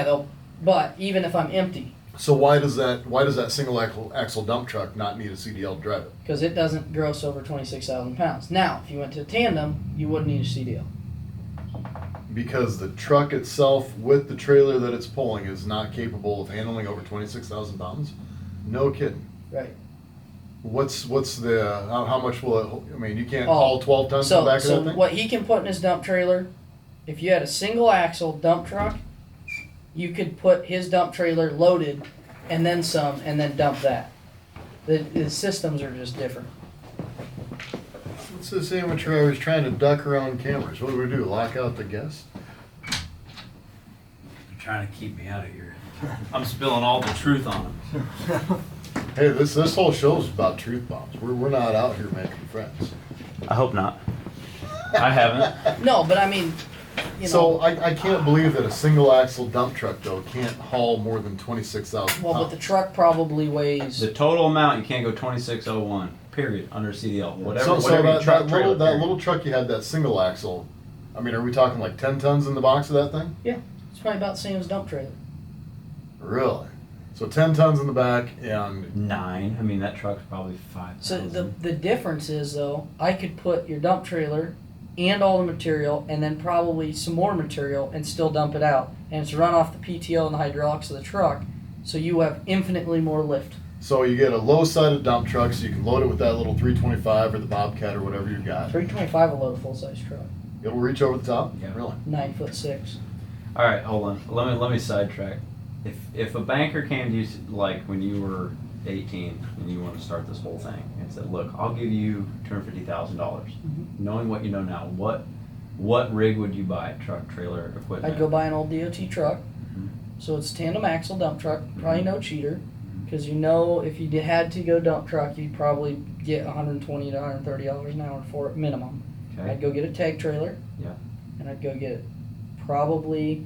They'll. But even if I'm empty, So why does that single axle dump truck not need a CDL to drive it? because it doesn't gross over 26,000 pounds. Now, if you went to a tandem, you wouldn't need a CDL. Because the truck itself with the trailer that it's pulling is not capable of handling over 26,000 pounds? No kidding. Right. What's the how much will it? I mean, you can't Oh, haul 12 tons in the back of So that thing. what he can put in his dump trailer, if you had a single axle dump truck, you could put his dump trailer loaded and then some and then dump that. The systems are just different. It's the same with I was trying to duck around cameras. What do we do? Lock out the guests? They're trying to keep me out of here. I'm spilling all the truth on them. Hey, this whole show is about truth bombs. We're not out here making friends. I hope not. I haven't. No, but I mean, you So know. I can't believe that a single axle dump truck though can't haul more than 26,000 Well, but pounds. the truck probably weighs. The total amount, you can't go 2601, period, under CDL. Whatever, So whatever your that, truck that trailer little carries. truck you had, that single axle, I mean, are we talking like 10 tons in the box of that thing? It's probably about the same as dump trailer. Really? So 10 tons in the back and 9. I mean, that truck's probably 5,000. So the difference is though, I could put your dump trailer and all the material, and then probably some more material, and still dump it out, and it's run off the PTO and the hydraulics of the truck, so you have infinitely more lift. so you get a low-sided dump truck so you can load it with that little 325 or the Bobcat or whatever you got. 325 will load a full size truck, It'll reach over the top? Yeah. Really? 9'6". All right, hold on. Let me sidetrack. If a banker came to you like when you were 18 and you want to start this whole thing and said, "Look, I'll give you $250,000," knowing what you know now, what rig would you buy? Truck, trailer, equipment? I'd go buy an old DOT truck, Mhm. so it's tandem axle dump truck, probably no cheater, because you know if you had to go dump truck, you'd probably get $120 to $130 an hour for it minimum. Okay. I'd go get a tag trailer. Yeah. And I'd go get probably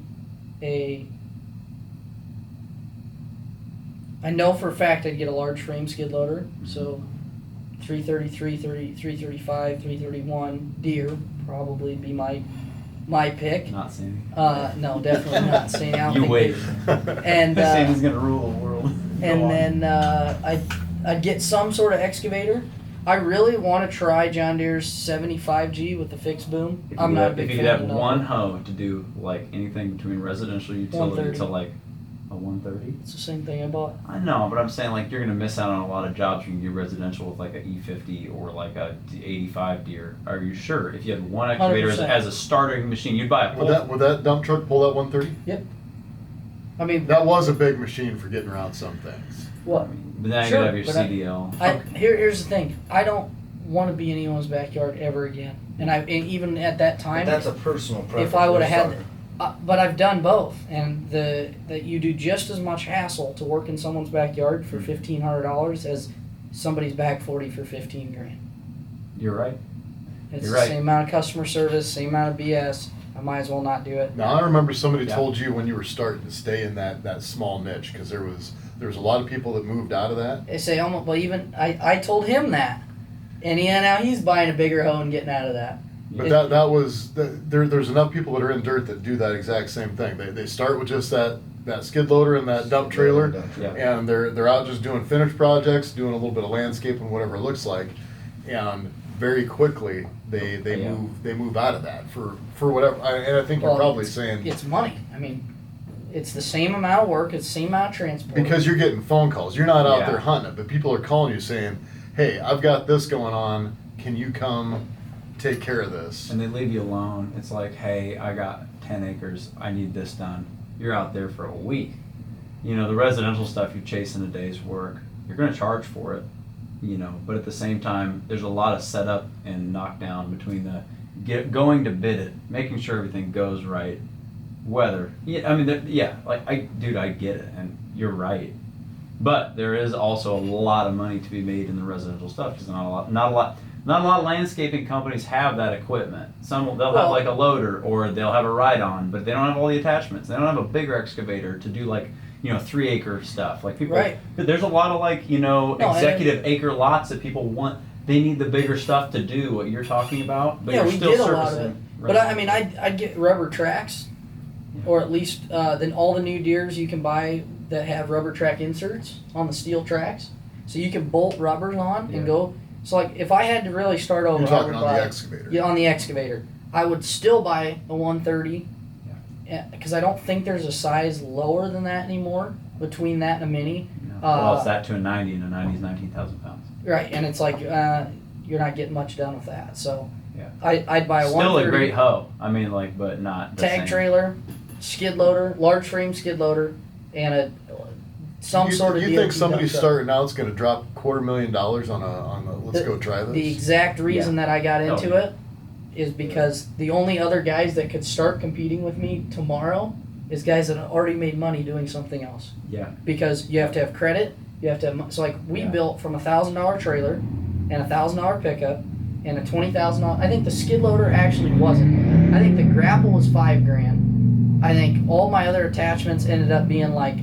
I know for a fact I'd get a large frame skid loader, so 333, 335, 331 Deere probably be my pick. Not Sandy. No, definitely not Sandy. I don't You think wait. And Sandy's gonna rule the world. Go and on. then I'd get some sort of excavator. I really want to try John Deere's 75G with the fixed boom. If I'm you not a could big if you fan could have of one hoe to do like anything between residential utility 130. to like a 130. It's the same thing I bought. I know, but I'm saying like you're gonna miss out on a lot of jobs. You can do residential with like a E50 or like a 85 Deere. Are you sure? If you had one excavator 100%. as a starting machine, you'd buy a Would whole. that dump truck pull that 130? I mean, That was a big machine for getting around some things. what? But then Sure, you have your but I- CDL. Here's the thing. I don't want to be in anyone's backyard ever again. And even at that But time, that's a personal preference. if I would for have starter. had, but I've done both, and that you do just as much hassle to work in someone's backyard for $1,500 as somebody's back 40 for 15 grand. You're right. It's You're the right. same amount of customer service, same amount of BS. I might as well not do it. Now I remember somebody Yeah. told you when you were starting to stay in that small niche because there was a lot of people that moved out of that. They say almost, well, even I told him that, and now he's buying a bigger hoe and getting out of that. But that was there's enough people that are in dirt that do that exact same thing. They start with just that skid loader and that dump trailer, Yeah. and they're out just doing finished projects, doing a little bit of landscaping, whatever it looks like, and very quickly they Yeah. move out of that for whatever. And I think Well, you're probably saying It's money. I mean, it's the same amount of work, it's the same amount of transport. because you're getting phone calls. You're not out Yeah. there hunting it, but people are calling you saying, "Hey, I've got this going on. Can you come take care of this?" And they leave you alone. It's like, hey, I got 10 acres. I need this done. You're out there for a week. You know, the residential stuff you're chasing a day's work. You're going to charge for it, you know, but at the same time, there's a lot of setup and knockdown between going to bid it, making sure everything goes right, weather. Yeah, I mean, yeah, like, I get it, and you're right. But there is also a lot of money to be made in the residential stuff because not a lot of landscaping companies have that equipment. They'll have like a loader or they'll have a ride-on, but they don't have all the attachments. They don't have a bigger excavator to do like 3-acre stuff. Like people, Right. there's a lot of like executive acre lots that people want. They need the bigger stuff to do what you're talking about, but yeah, you're we still did a lot of servicing. it. But I mean, I'd get rubber tracks, or at least then all the new Deeres you can buy that have rubber track inserts on the steel tracks, so you can bolt rubbers on Yeah. and go. So like if I had to really start over, You're I talking would on buy, the excavator. Yeah, on the excavator, I would still buy a 130, because I don't think there's a size lower than that anymore between that and a mini. Well, it's that to a 90, and a 90 is 19,000 pounds. Right, and it's like you're not getting much done with that. So Yeah. I'd buy a Still a 130 great hoe. I mean, like, but not the tag same. trailer, skid loader, large frame skid loader, and some you, sort of. You DOT think somebody dump truck. starting out is going to drop $250,000 on a let's go try this? The exact reason that I got Oh, into yeah. it is because the only other guys that could start competing with me tomorrow is guys that have already made money doing something else. Yeah. Because you have to have credit, You have to have, so like we Yeah. built from $1,000 trailer and $1,000 pickup and a $20,000. I think the skid loader actually wasn't. I think the grapple was $5,000. I think all my other attachments ended up being like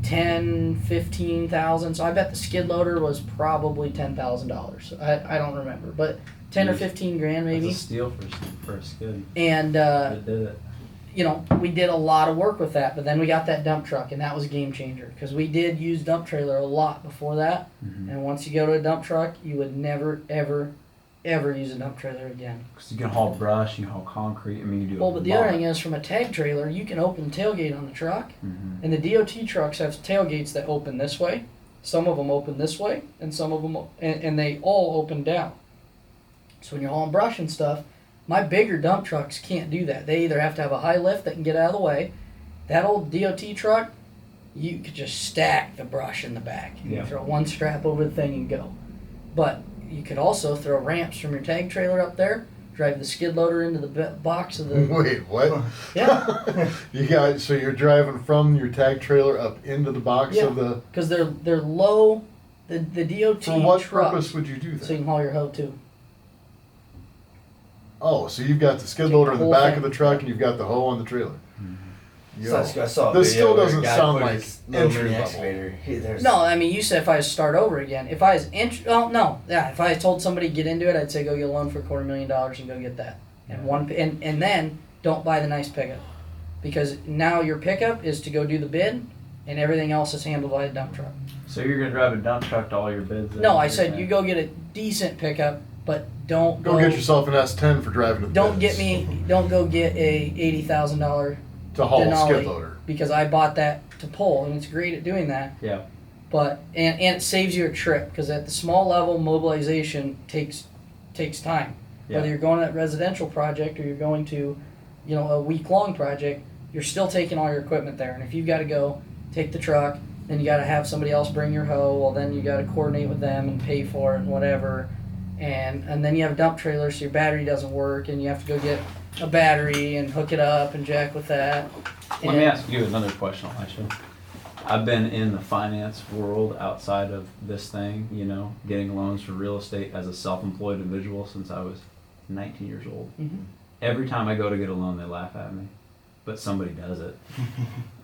10, 15,000. So I bet the skid loader was probably $10,000. I don't remember, but 10 or 15 grand maybe. That's a steal for a skid. And It did it. you know, we did a lot of work with that, but then we got that dump truck, and that was a game changer because we did use dump trailer a lot before that. Mm-hmm. And once you go to a dump truck, you would never, ever, ever use a dump trailer again. Because you can haul brush, you can haul concrete. I mean, you do. Well, but the other thing is, from a tag trailer, you can open the tailgate on the truck, Mm-hmm. and the DOT trucks have tailgates that open this way. Some of them open this way, and some of them, and they all open down. So when you're hauling brush and stuff, my bigger dump trucks can't do that. They either have to have a high lift that can get out of the way. That old DOT truck, you could just stack the brush in the back. You Yeah. throw one strap over the thing and go. But you could also throw ramps from your tag trailer up there, drive the skid loader into the box of the. Wait, what? Yeah, So you're driving from your tag trailer up into the box Yeah. of the. because they're low. The DOT For what trucks, purpose would you do that? so you can haul your hoe too. Oh, so you've got the skid Take loader the in the whole back thing. of the truck, and you've got the hoe on the trailer. Mm-hmm. Yo, I saw a this video still where a doesn't guy sound put like his little entry mini level. excavator. There's No, I mean, you said if I was to start over again, if I was if I told somebody to get into it, I'd say go get a loan for $250,000 and go get that, and then don't buy the nice pickup, because now your pickup is to go do the bid, and everything else is handled by a dump truck. So you're gonna drive a dump truck to all your bids? No, I said you go get a decent pickup, but don't Go get yourself an S10 for driving to the Don't bids. don't go get a $80,000 to haul a Denali. skid loader. because I bought that to pull, and it's great at doing that. Yeah. But and it saves you a trip, because at the small level, mobilization takes time. Yeah. Whether you're going to that residential project or you're going to, you know, a week-long project, you're still taking all your equipment there. And if you've got to go take the truck, then you got to have somebody else bring your hoe. Well, then you got to coordinate with them and pay for it and whatever. And then you have a dump trailer, so your battery doesn't work, and you have to go get a battery and hook it up and jack with that. Let me ask you another question, Elisha. I've been in the finance world outside of this thing, you know, getting loans for real estate as a self-employed individual since I was 19 years old. Mhm. Every time I go to get a loan, they laugh at me, but somebody does it,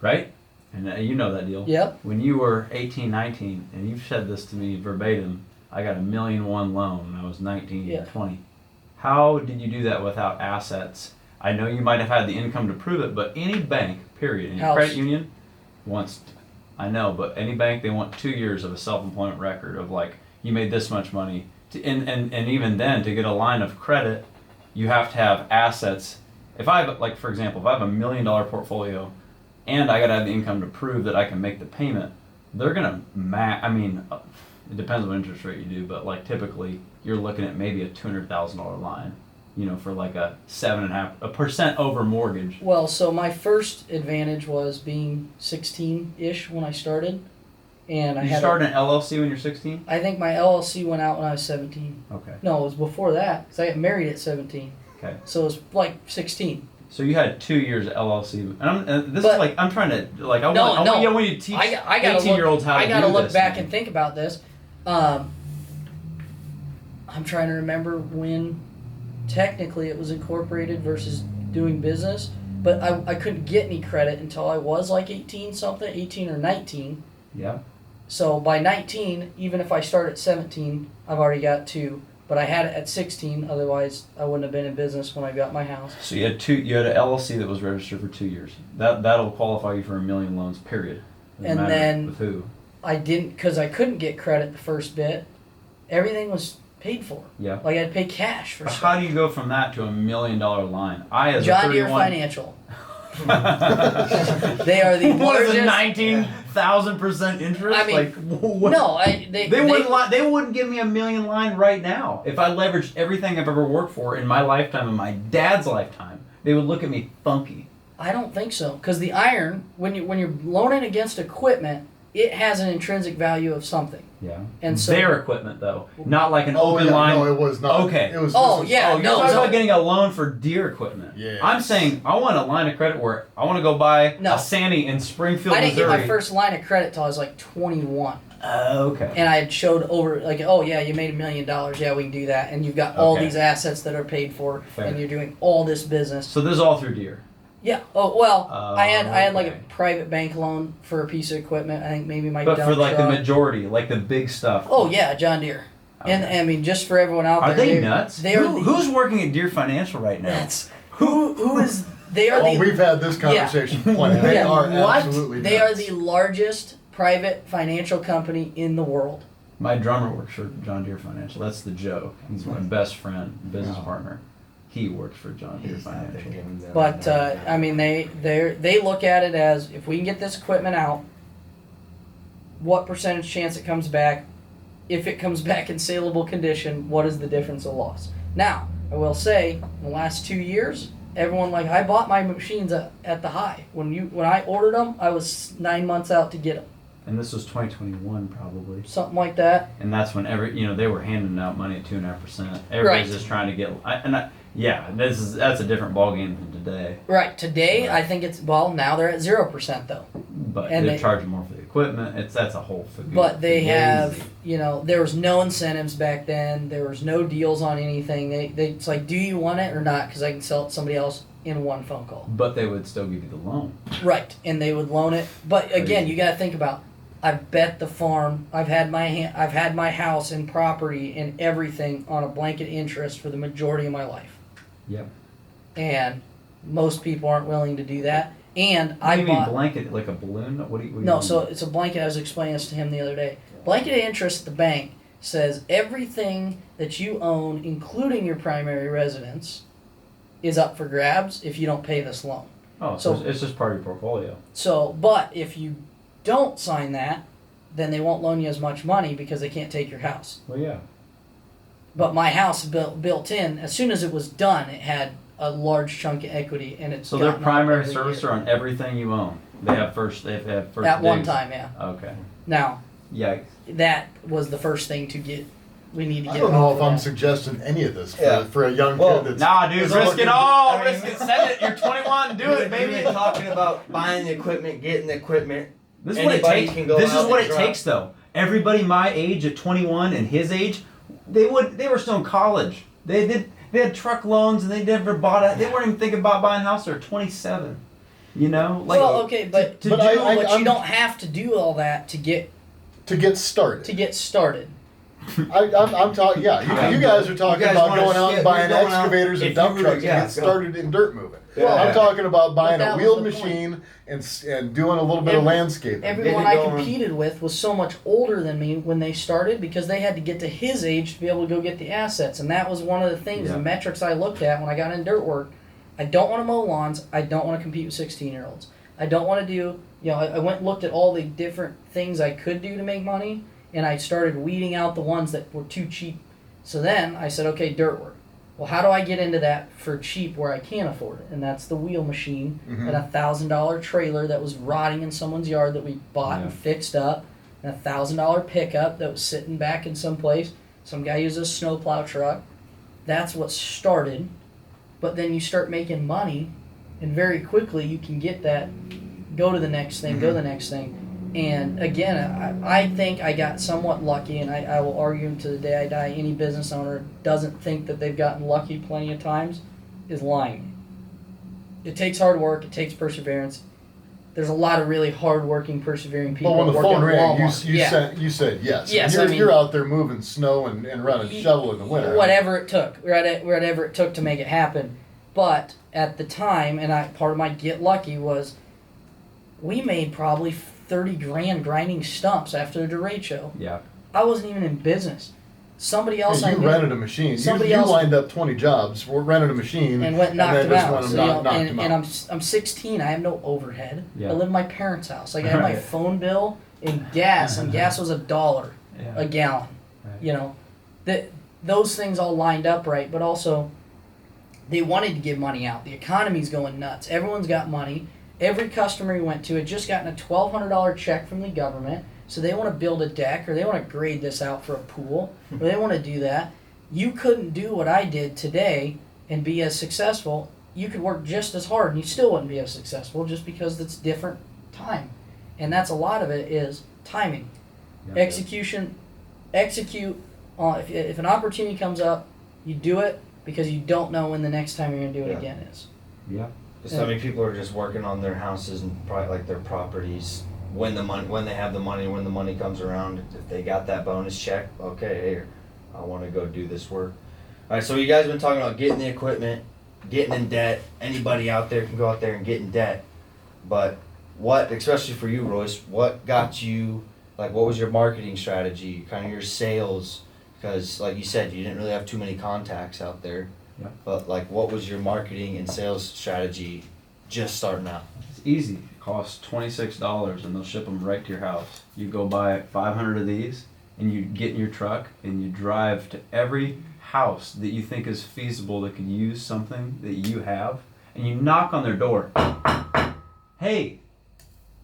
right? And you know that deal. Yep. When you were 18, 19, and you've said this to me verbatim, I got $1.1 million loan when I was 19, Yeah. 20. How did you do that without assets? I know you might have had the income to prove it, but any bank, period, any House. credit union wants, I know, but any bank, they want 2 years of a self-employment record of like, you made this much money. And even then, to get a line of credit, you have to have assets. If I have, like, for example, if I have $1 million portfolio and I got to have the income to prove that I can make the payment, they're going to I mean, it depends on what interest rate you do, but like typically you're looking at maybe a $200,000 line, you know, for like a 7.5% over mortgage. Well, so my first advantage was being 16-ish when I started, and I You had. started an LLC when you're 16? I think my LLC went out when I was 17. Okay. No, it was before that, because I got married at 17. Okay. So it was like 16. So you had 2 years of LLC, and this But- is like I'm trying to like I No, want no. you to teach I gotta 18-year-olds how to I gotta do look this, back man. and think about this. I'm trying to remember when technically it was incorporated versus doing business, but I couldn't get any credit until I was like 18 or 19. Yeah. So by 19, even if I start at 17, I've already got 2. But I had it at 16, otherwise I wouldn't have been in business when I got my house. So you had an LLC that was registered for 2 years. That'll qualify you for $1 million loans. Period. Doesn't And matter then- with who. I didn't, because I couldn't get credit the first bit. Everything was paid for. Yeah. Like I had to pay cash for But stuff. how do you go from that to $1 million line? I as John a Deere 31. Financial. They are the What is it, largest. 19,000% interest? I mean, like what? No, They wouldn't give me $1 million line right now if I leveraged everything I've ever worked for in my lifetime and my dad's lifetime. They would look at me funky. I don't think so, because the iron, when you're loaning against equipment, it has an intrinsic value of something. Yeah. And so their equipment though, not like an Oh, open yeah, line. no, it was not. Okay. It was. Oh, this was- yeah, Oh, you're no, talking no. about getting a loan for deer equipment. Yes. I'm saying I want a line of credit where I want to go buy No. a Sani in Springfield, I didn't Missouri. get my first line of credit till I was like 21. Okay. And I had showed over, like, oh yeah, you made $1 million. Yeah, we can do that. And you've got all Okay. these assets that are paid for, Fair. and you're doing all this business. So this is all through deer. Yeah. Oh well, I had like a okay. private bank loan for a piece of equipment. I think maybe my But dump for like truck. the majority, like the big stuff. Oh yeah, John Deere. Okay. And I mean, just for everyone out Are there, they nuts? They are Who's working at Deere Financial right now? That's who is they are Oh, the we've had this conversation plenty. They Yeah. are What? absolutely. they are nuts. the largest private financial company in the world. My drummer works for John Deere Financial. That's the joke. He's my best friend, business Wow. partner. He works for John Deere He's out there Financial. giving them But that. I mean, they look at it as if we can get this equipment out, what percentage chance it comes back? If it comes back in saleable condition, what is the difference of loss? Now, I will say, in the last 2 years, everyone I bought my machines at the high. When I ordered them, I was 9 months out to get them, And this was 2021 probably. something like that. And that's when they were handing out money at 2.5%. Everybody's Right. just trying to get. That's a different ballgame than today. Right. Today, I think now they're at 0% though. But And they're they- charging more for the equipment. That's a whole. But they fugazi. have, there was no incentives back then. There was no deals on anything. It's like, do you want it or not? Because I can sell it to somebody else in one phone call. But they would still give you the loan. Right, and they would loan it. But again, Crazy. you got to think about. I've bet the farm. I've had my house and property and everything on a blanket interest for the majority of my life. Yep. And most people aren't willing to do that. And What do you mean bought. blanket like a balloon? What do you No, mean? so it's a blanket. I was explaining this to him the other day. Blanket interest at the bank says everything that you own, including your primary residence, is up for grabs if you don't pay this loan. so so- it's just part of your portfolio. So, but if you don't sign that, then they won't loan you as much money because they can't take your house. Well, yeah. But my house built in, as soon as it was done, it had a large chunk of equity, and it's So their gotten up primary every servicer year. on everything you own. They have first. They have first. At one dibs. time, yeah. Okay. Now Yikes. that was the first thing to get. We need to I get. don't know off if of I'm that. suggesting any of this Yeah. for a young Well, kid that's. Nah, dude, that's risk looking it to- all. I mean- Risk it. Send it. You're 21. Do it, baby. You've been talking about buying the equipment, getting the equipment. This is what it Anybody takes. can go This is out what and it drop. takes, though. Everybody my age at 21 and his age, they were still in college. They had truck loans and they never bought it. They weren't even thinking about buying a house. They're 27. You know, like Well, okay, but to But do. I- but I'm- you don't have to do all that to get started. started. I'm talking. Yeah, you guys are talking You guys about wanna going out skip- and buying you're going out- excavators and if dump you were- trucks yeah, and get go. started in dirt moving. Well, I'm talking about buying that a was wheel the machine and doing a little bit of landscaping. Everyone Getting I it going. competed with was so much older than me when they started because they had to get to his age to be able to go get the assets. And that was one of the things, Yeah. the metrics I looked at when I got in dirt work. I don't want to mow lawns. I don't want to compete with 16-year-olds. I don't want to do, I went and looked at all the different things I could do to make money, and I started weeding out the ones that were too cheap. So then I said, okay, dirt work. Well, how do I get into that for cheap where I can't afford it? And that's the wheel machine Mhm. and a $1,000 trailer that was rotting in someone's yard that we bought and Yeah. fixed up, and a $1,000 pickup that was sitting back in some place. Some guy used a snowplow truck. That's what started. But then you start making money, and very quickly you can get that, go to the next thing, go to the next thing. And again, I think I got somewhat lucky, and I will argue to the day I die, any business owner doesn't think that they've gotten lucky plenty of times is lying. It takes hard work, it takes perseverance. There's a lot of really hard-working, persevering people. But when the that work phone at rang, Walmart. Yeah. you said yes. Yes, And I mean- you're out there moving snow and running a shovel in the winter. Whatever it took, whatever it took to make it happen. But at the time, and part of my get lucky was, we made probably 30 grand grinding stumps after the Durate show. Yeah. I wasn't even in business. Somebody else Hey, I you knew rented a machine. Somebody you else- lined up 20 jobs, rented a machine, and went and knocked then them just out. went and So, knocked them and out. I'm 16. I have no overhead. Yeah. I live in my parents' house. Like I had my Right. phone bill and gas, and gas was $1 Yeah. a gallon. Right. That those things all lined up right, but also they wanted to give money out. The economy's going nuts. Everyone's got money, Every customer you went to had just gotten a $1,200 check from the government, so they want to build a deck or they want to grade this out for a pool or they want to do that. You couldn't do what I did today and be as successful. You could work just as hard and you still wouldn't be as successful just because it's different time. And that's a lot of it is timing. Yeah. Execute. If an opportunity comes up, you do it because you don't know when the next time you're going to do it again is. Yeah. So many people are just working on their houses and probably like their properties when they have the money, when the money comes around. If they got that bonus check, okay, here, I want to go do this work. All right, so you guys have been talking about getting the equipment, getting in debt. Anybody out there can go out there and get in debt. But what, especially for you, Royce, what got you, like what was your marketing strategy, kind of your sales? Because like you said, you didn't really have too many contacts out there. Yeah. But like what was your marketing and sales strategy just starting out? It's easy. It costs $26 and they'll ship them right to your house. You go buy 500 of these and you get in your truck and you drive to every house that you think is feasible that could use something that you have, and you knock on their door. Hey,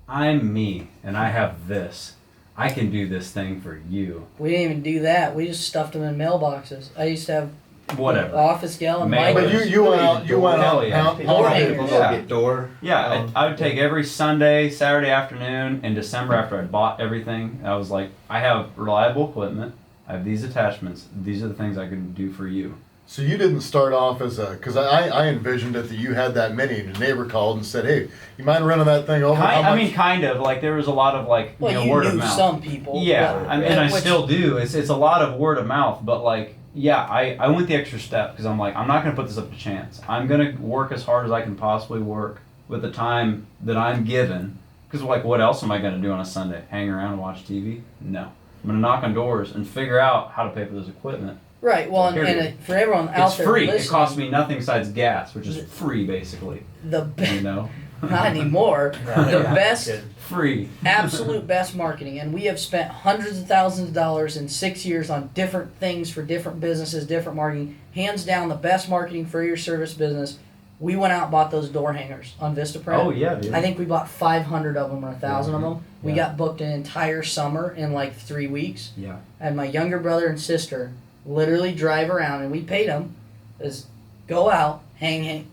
I'm me and I have this. I can do this thing for you. We didn't even do that. We just stuffed them in mailboxes. I used to have Whatever. office gal and Mail- Mike. But you went out. You went out. Yeah. Door hangers. People go get door. Yeah, I would take every Sunday, Saturday afternoon in December after I bought everything. I was like, I have reliable equipment. I have these attachments. These are the things I can do for you. So you didn't start off as a, because I envisioned it that you had that many and your neighbor called and said, hey, you mind renting that thing over? I mean, kind of. Like, there was a lot of, like, Well, you word knew of mouth. some people. Yeah, but- I mean, I which- still do. It's a lot of word of mouth, but, like, yeah, I went the extra step because I'm like, I'm not going to put this up to chance. I'm going to work as hard as I can possibly work with the time that I'm given. Because, like, what else am I going to do on a Sunday? Hang around and watch TV? No. I'm going to knock on doors and figure out how to pay for this equipment. Right. Well, and Period. for everyone out It's there free. listening, It costs me nothing besides gas, which is free, basically. the You know? not anymore. The best, Free. absolute best marketing, and we have spent hundreds of thousands of dollars in 6 years on different things for different businesses, different marketing. Hands down, the best marketing for your service business. We went out and bought those door hangers on Vistaprint. Oh, yeah, dude. I think we bought 500 of them or 1,000 of them. We Yeah. got booked an entire summer in like 3 weeks. Yeah. And my younger brother and sister literally drive around, and we paid them is go out, hang,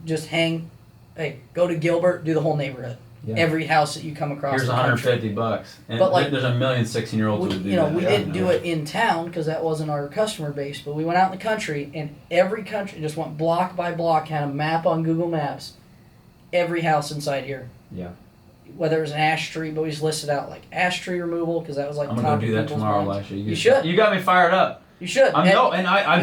hey, go to Gilbert, do the whole neighborhood. Yeah. Every house that you come across. Here's the country. $150. And But, like, there's a million 16-year-olds who would do that. We didn't do it in town because that wasn't our customer base, but we went out in the country, and every country just went block by block, had a map on Google Maps, every house inside here. Yeah. Whether it was an ash tree, but we just listed out like ash tree removal because that was like I'm top gonna of go do that people's tomorrow, minds. Lashley. You should. You got me fired up. You should. I'm it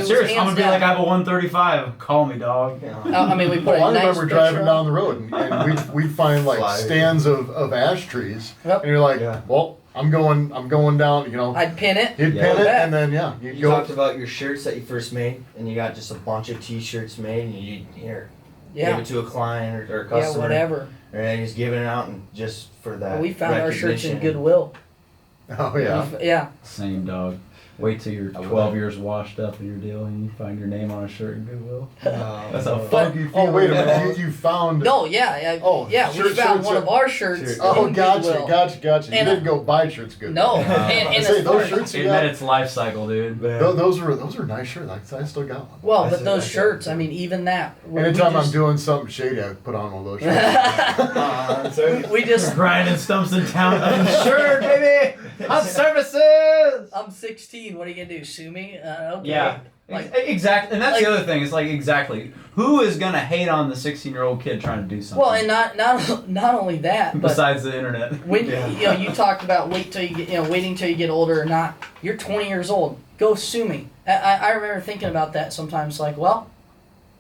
serious. was I'm gonna be hands like, I down. have a 135. Call me, dog. I mean, we put Well, a I nice remember picture driving up. down the road and we'd find like Fly. stands of ash trees. Yep. And you're like, Yeah. well, I'm going down, you know. I'd pin it. You'd Yeah. pin it Yeah. and then, yeah, you'd You go. talked about your shirts that you first made, and you got just a bunch of T-shirts made, and you give Yeah. it to a client or a Yeah, customer, whatever. and he's giving it out, and just for that. We found our shirts in recognition. Goodwill. Oh, yeah. Yeah. Same, dog. Wait till you're 12 years washed up in your deal and you find your name on a shirt in Goodwill. That's a funky feeling. Oh, wait a minute. You found. No, yeah. Oh, yeah, we found one of our shirts. Shirts. Oh, in gotcha. Goodwill. You And, didn't go buy shirts good. No. Wow. And I the say those story- shirts you Admit got. its life cycle, dude. Those were nice shirts. I still got one. Well, That's but it, those that's it. shirts, I mean, even that. Anytime I'm doing something shady, I put on one of those shirts. we just. Grinding stumps in town. Uninsured, baby! On services! I'm 16. What are you gonna do? Sue me? Okay. Yeah. Like- Exactly. And that's like- the other thing. It's like, exactly. Who is going to hate on the 16-year-old kid trying to do something? Well, and not only that, but besides the internet. when Yeah. you talked about waiting till you get older or not. You're 20 years old. Go sue me. I remember thinking about that sometimes. Like, well,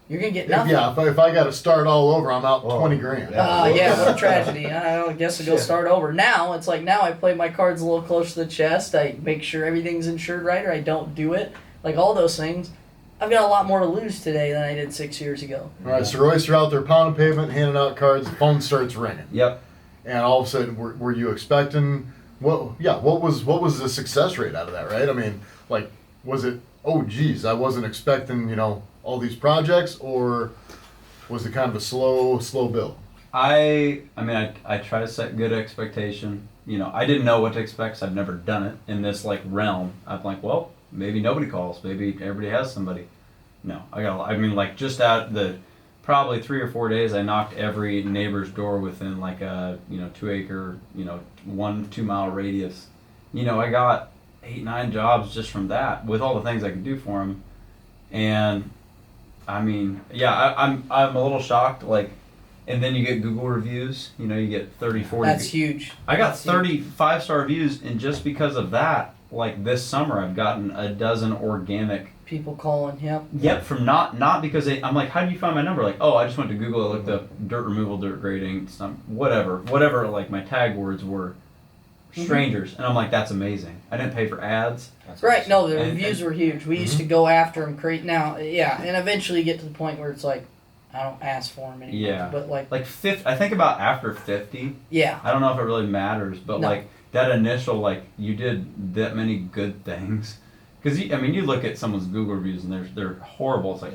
you're gonna get nothing. Yeah, if I got to start all over, I'm out Well, 20 grand. Yeah, what a tragedy. I guess I'll go Shit. start over. Now, it's like now I play my cards a little close to the chest. I make sure everything's insured right or I don't do it. Like all those things. I've got a lot more to lose today than I did 6 years ago. All right, so Royce, you're out there pounding pavement, handing out cards, the phone starts ringing. Yep. And all of a sudden, were you expecting, what was the success rate out of that, right? I mean, like, was it, oh geez, I wasn't expecting, all these projects, or was it kind of a slow build? I try to set good expectation. You know, I didn't know what to expect, so I've never done it in this like realm. I'm like, well, maybe nobody calls, maybe everybody has somebody. No, like just out the probably 3 or 4 days, I knocked every neighbor's door within like a 2 acre 1-2 mile radius. You know, I got 8-9 jobs just from that with all the things I could do for them, and I mean, yeah, I'm a little shocked like. And then you get Google reviews, you get 30, 40. That's huge. I got 30 5-star reviews, and just because of that, like this summer, I've gotten a dozen organic. People calling, yep. Yep, from not because I'm like, how do you find my number? Like, oh, I just went to Google, I looked up dirt removal, dirt grading, whatever, like my tag words were strangers. And I'm like, that's amazing. I didn't pay for ads. That's right, awesome. No, the reviews were huge. We used to go after them, and eventually get to the point where it's like, I don't ask for them anymore. Yeah. But like 50, I think about after 50. Yeah. I don't know if it really matters, but no. like that initial, like you did that many good things. Because you look at someone's Google reviews and they're horrible. It's like,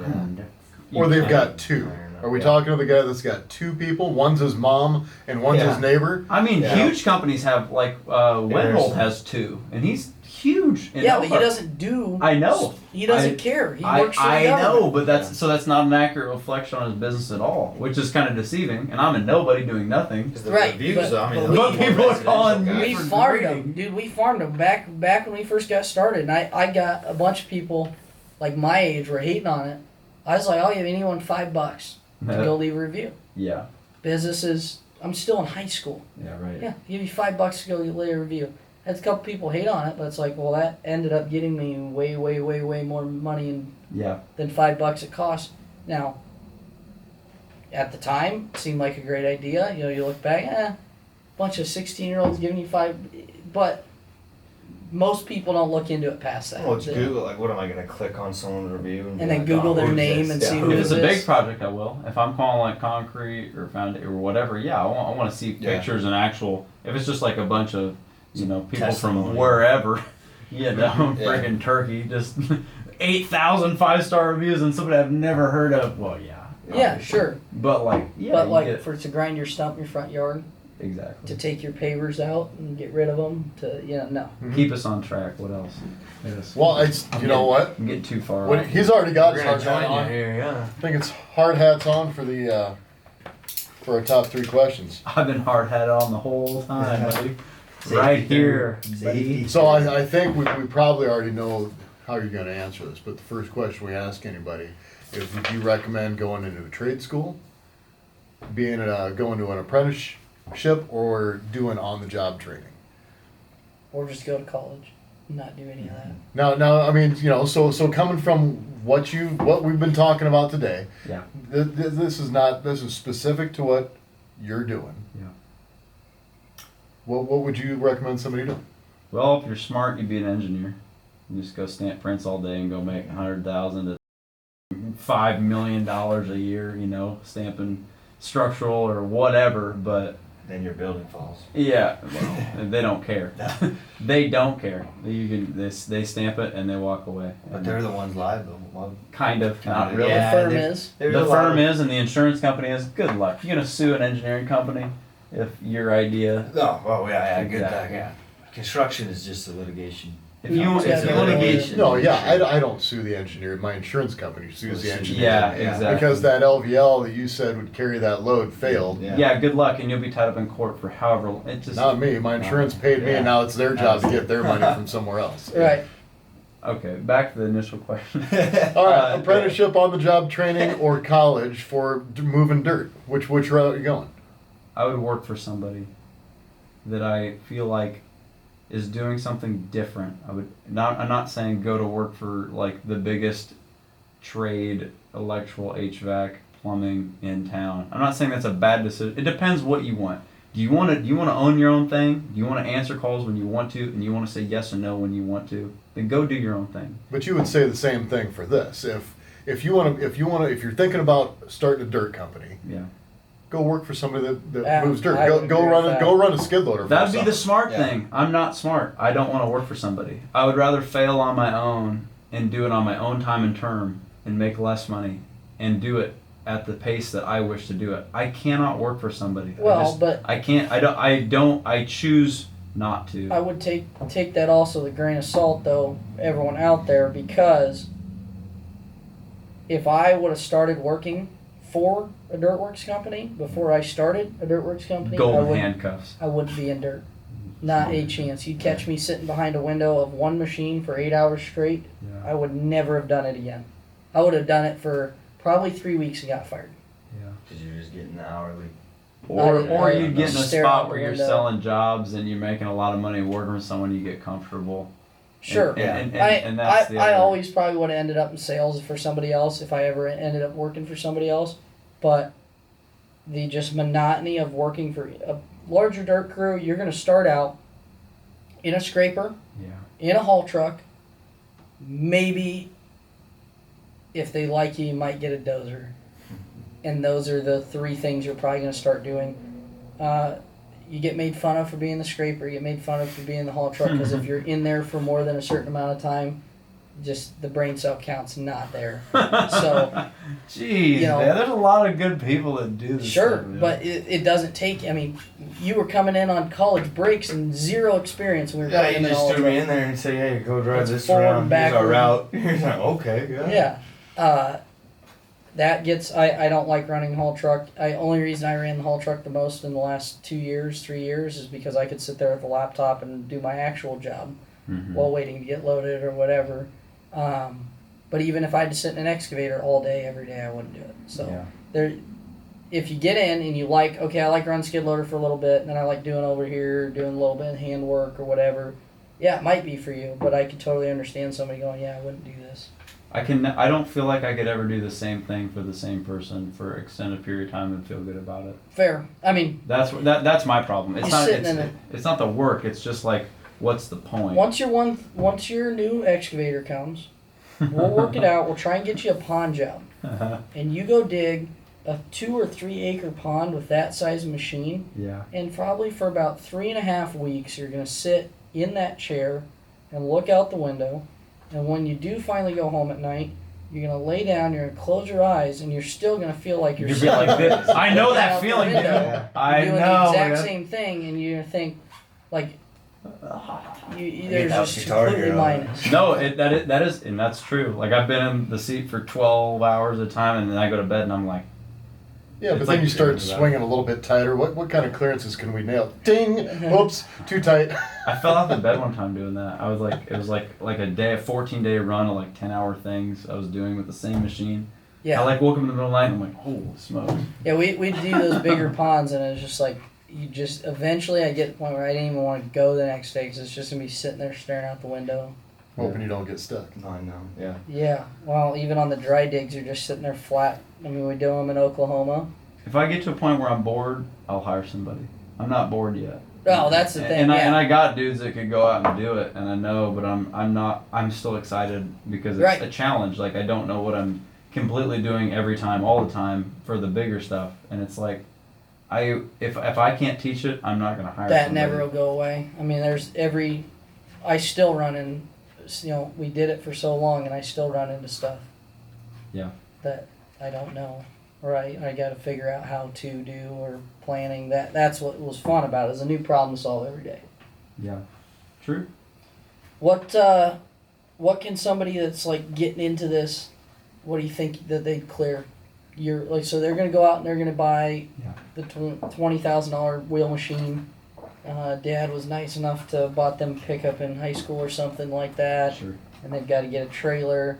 or they've got 2. Are we talking to the guy that's got 2 people? One's his mom and one's his neighbor. I mean, huge companies have like Wendell has 2, and he's huge. Yeah, but he doesn't do. I know. He doesn't care. He works for the I government. know, but that's not an accurate reflection on his business at all, which is kind of deceiving. And I'm a nobody doing nothing. Right. Reviews, But people are calling me. We farmed them, dude. We farmed them back when we first got started. And I got a bunch of people like my age were hating on it. I was like, I'll give anyone $5 to go leave a review. Yeah. Businesses. I'm still in high school. Yeah. Right. Yeah. Give you $5 to go leave a review. Had a couple people hate on it, but it's like, well, that ended up getting me way more money than $5 it cost. Now, at the time, it seemed like a great idea. You look back, bunch of 16-year-olds giving you $5, but most people don't look into it past that. Well, it's Google. Like, what am I going to click on someone's review and then Google their name and see who it is? If it's a big project, I will. If I'm calling like concrete or foundation or whatever, I want to see pictures and actual. If it's just like a bunch of people testimony from wherever, friggin' Turkey, just 8,000 5-star reviews and somebody I've never heard of. Well, yeah, sure. But for to grind your stump in your front yard, exactly. To take your pavers out and get rid of them, no. Keep us on track. What else? Yes. Well, what? I'm getting too far. He's already got his hard hat hat on. Here, I think it's hard hats on for the for our top 3 questions. I've been hard hatted on the whole time, buddy. Right here, buddy. So I think we probably already know how you're going to answer this, but the first question we ask anybody is, would you recommend going into a trade school, going to an apprenticeship, or doing on-the-job training? Or just go to college and not do any of that. Now, I mean, so coming from what we've been talking about today, this is specific to what you're doing. Yeah. What would you recommend somebody do? Well, if you're smart, you'd be an engineer. You just go stamp prints all day and go make $100,000 to $5 million a year, stamping structural or whatever, but then your building falls. Yeah, well, they don't care. They don't care. They stamp it and they walk away. But they're the ones liable. Well, kind of, not really. Yeah, the firm is. The firm is, and the insurance company is. Good luck. You're gonna sue an engineering company if your idea. No, well, yeah, good luck. Exactly. Yeah, construction is just a litigation. If you litigation. No, I don't sue the engineer. My insurance company sues the engineer. Yeah, exactly. Because that LVL that you said would carry that load failed. Yeah, good luck, and you'll be tied up in court for however. Not me. My insurance paid me, and now it's their job to get their money from somewhere else. Right. Okay, back to the initial question. All right, apprenticeship, on-the-job training, or college for moving dirt. Which route are you going? I would work for somebody that I feel like is doing something different. I'm not saying go to work for like the biggest trade, electrical, HVAC, plumbing in town. I'm not saying that's a bad decision. It depends what you want. Do you want to own your own thing? Do you want to answer calls when you want to, and you want to say yes or no when you want to? Then go do your own thing. But you would say the same thing for this. If you're thinking about starting a dirt company, go work for somebody that moves dirt. Go run a skid loader. That'd be the smart thing. I'm not smart. I don't want to work for somebody. I would rather fail on my own and do it on my own time and term and make less money and do it at the pace that I wish to do it. I cannot work for somebody. Well, but I can't. I choose not to. I would take that also with a grain of salt, though, everyone out there, because if I would have started working for a Dirtworks company before I started a Dirtworks company, Golden handcuffs. I wouldn't be in dirt. Not a chance. You'd catch me sitting behind a window of one machine for 8 hours straight. Yeah. I would never have done it again. I would have done it for probably 3 weeks and got fired. Yeah. Because you're just getting the hourly. Or you get in a stare spot out where the you're window. selling jobs and you're making a lot of money working for someone, you get comfortable. Sure. And that's the I other. always probably would have ended up in sales for somebody else if I ever ended up working for somebody else. But the just monotony of working for a larger dirt crew, you're going to start out in a scraper, in a haul truck. Maybe if they like you, you might get a dozer. And those are the three things you're probably going to start doing. You get made fun of for being the scraper. You get made fun of for being the haul truck because if you're in there for more than a certain amount of time, just the brain cell count's not there. So, jeez, you know, man, there's a lot of good people that do this. sure, stuff, man. but it doesn't take. I mean, you were coming in on college breaks and zero experience, and we were Yeah, coming you in just all threw the me in there and say, hey, go drive It's this forward, around. Here's our backward. route. You're like, okay, yeah. Yeah. That gets. I don't like running haul truck. Only reason I ran the haul truck the most in the last 2 years, 3 years, is because I could sit there with the laptop and do my actual job while waiting to get loaded or whatever. But even if I had to sit in an excavator all day, every day, I wouldn't do it. So if you get in and you like, okay, I like running skid loader for a little bit, and then I like doing over here, doing a little bit of hand work or whatever, yeah, it might be for you, but I could totally understand somebody going, yeah, I wouldn't do this. I don't feel like I could ever do the same thing for the same person for an extended period of time and feel good about it. Fair. I mean, that's my problem. It's You're not sitting it's not the work. It's just like, what's the point? once your new excavator comes, we'll work it out. We'll try and get you a pond job, and you go dig a 2 or 3 acre pond with that size machine, Yeah. and probably for about 3.5 weeks, you're gonna sit in that chair and look out the window. And when you do finally go home at night, you're going to lay down, you're going to close your eyes, and you're still going to feel like you're You'd be like this. I know looking that out the feeling. window, Yeah. I doing know. the exact man. same thing, and you're going to think, like, there's that just Guitar completely Hero. minus. No, that is, and that's true. Like, I've been in the seat for 12 hours at a time, and then I go to bed, and I'm like, Yeah, but It's then like you start doing that. swinging a little bit tighter. What kind of clearances can we nail? Ding! Oops, too tight. I fell off the bed one time doing that. I was like, it was like a 14-day run of like 10-hour things I was doing with the same machine. Yeah. I like woke up in the middle of the night and I'm like, holy smokes. Yeah, we do those bigger ponds, and it's just like, you just, eventually I get to the point where I didn't even want to go the next day because it's just going to be sitting there staring out the window. Hoping you don't get stuck. No, I know. Yeah. Yeah, well, even on the dry digs, you're just sitting there flat. I mean, we do them in Oklahoma. If I get to a point where I'm bored, I'll hire somebody. I'm not bored yet. Oh, that's the thing, And yeah. I got dudes that could go out and do it, and I know, but I'm not. I'm still excited because it's Right. a challenge. Like, I don't know what I'm completely doing every time, all the time for the bigger stuff, and it's like, if I can't teach it, I'm not gonna hire. That somebody. never will go away. I mean, I still run in, we did it for so long, and I still run into stuff. Yeah. That I don't know, or I got to figure out how to do, or planning. That's what was fun about it, is a new problem to solve every day. Yeah. True. What can somebody that's like getting into this, what do you think that they'd clear? So they're gonna go out and they're gonna buy the $20,000 wheel machine. Dad was nice enough to bought them pickup in high school or something like that, Sure. and they've got to get a trailer.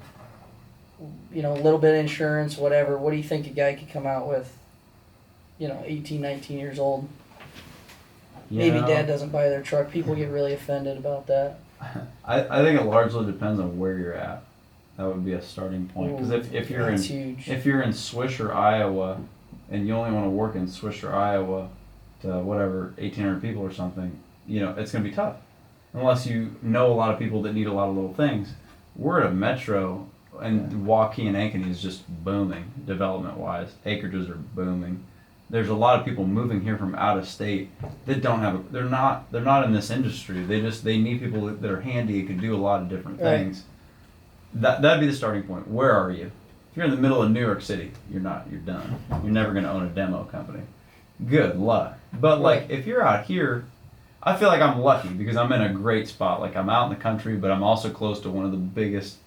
A little bit of insurance, whatever. What do you think a guy could come out with? 18, 19 years old. Maybe dad doesn't buy their truck. People get really offended about that. I think it largely depends on where you're at. That would be a starting point. Because if you're That's huge. if you're in Swisher, Iowa, and you only want to work in Swisher, Iowa, to whatever 1,800 people or something, it's gonna be tough. Unless you know a lot of people that need a lot of little things. We're at a metro, and Waukee and Ankeny is just booming development-wise. Acreages are booming. There's a lot of people moving here from out of state that don't have. They're not in this industry. They need people that are handy and can do a lot of different Right. things. That'd be the starting point. Where are you? If you're in the middle of New York City, you're not. You're done. You're never going to own a demo company. Good luck. But like, if you're out here, I feel like I'm lucky because I'm in a great spot. Like I'm out in the country, but I'm also close to one of the biggest,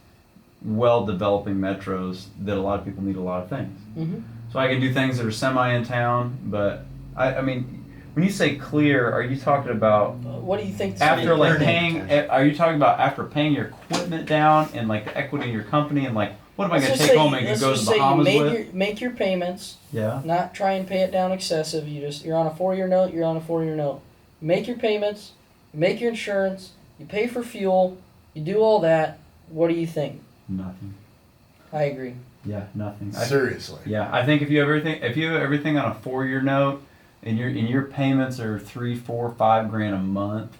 well-developing metros that a lot of people need a lot of things. Mm-hmm. So I can do things that are semi in town, but I mean, when you say clear, are you talking about What do you think? after like paying? Are you talking about after paying your equipment down and like the equity in your company and like what am I going to take home and go to the Bahamas with? Make your payments. Yeah. Not try and pay it down excessive. You're on a 4-year note. You're on a 4-year note. Make your payments. Make your insurance. You pay for fuel. You do all that. What do you think? Nothing. I agree. Yeah, nothing. Seriously. Yeah, I think if you have everything on a 4-year note, and your payments are $3, $4, $5 a month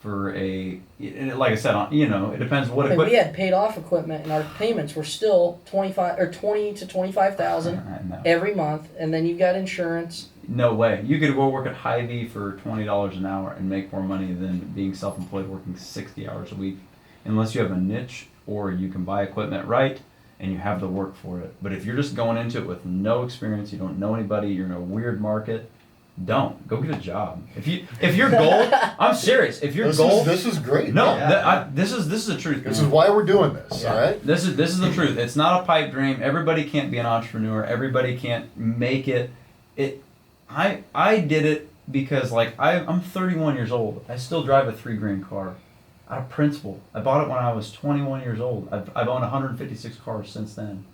for like I said, it depends what And equipment. we had paid off equipment, and our payments were still 20 to 25,000 every month, and then you got insurance. No way. You could go work at Hy-Vee for $20 an hour and make more money than being self-employed working 60 hours a week, unless you have a niche or you can buy equipment right and you have the work for it. But if you're just going into it with no experience, you don't know anybody, you're in a weird market, don't go get a job. If you're gold, I'm serious. If you're gold, this is great. no, this is the truth. This man. is why we're doing this. Yeah. All right. This is the truth. It's not a pipe dream. Everybody can't be an entrepreneur. Everybody can't make it. I did it because like I'm 31 years old. I still drive a $3,000 car. Out of principle. I bought it when I was 21 years old. I've owned 156 cars since then.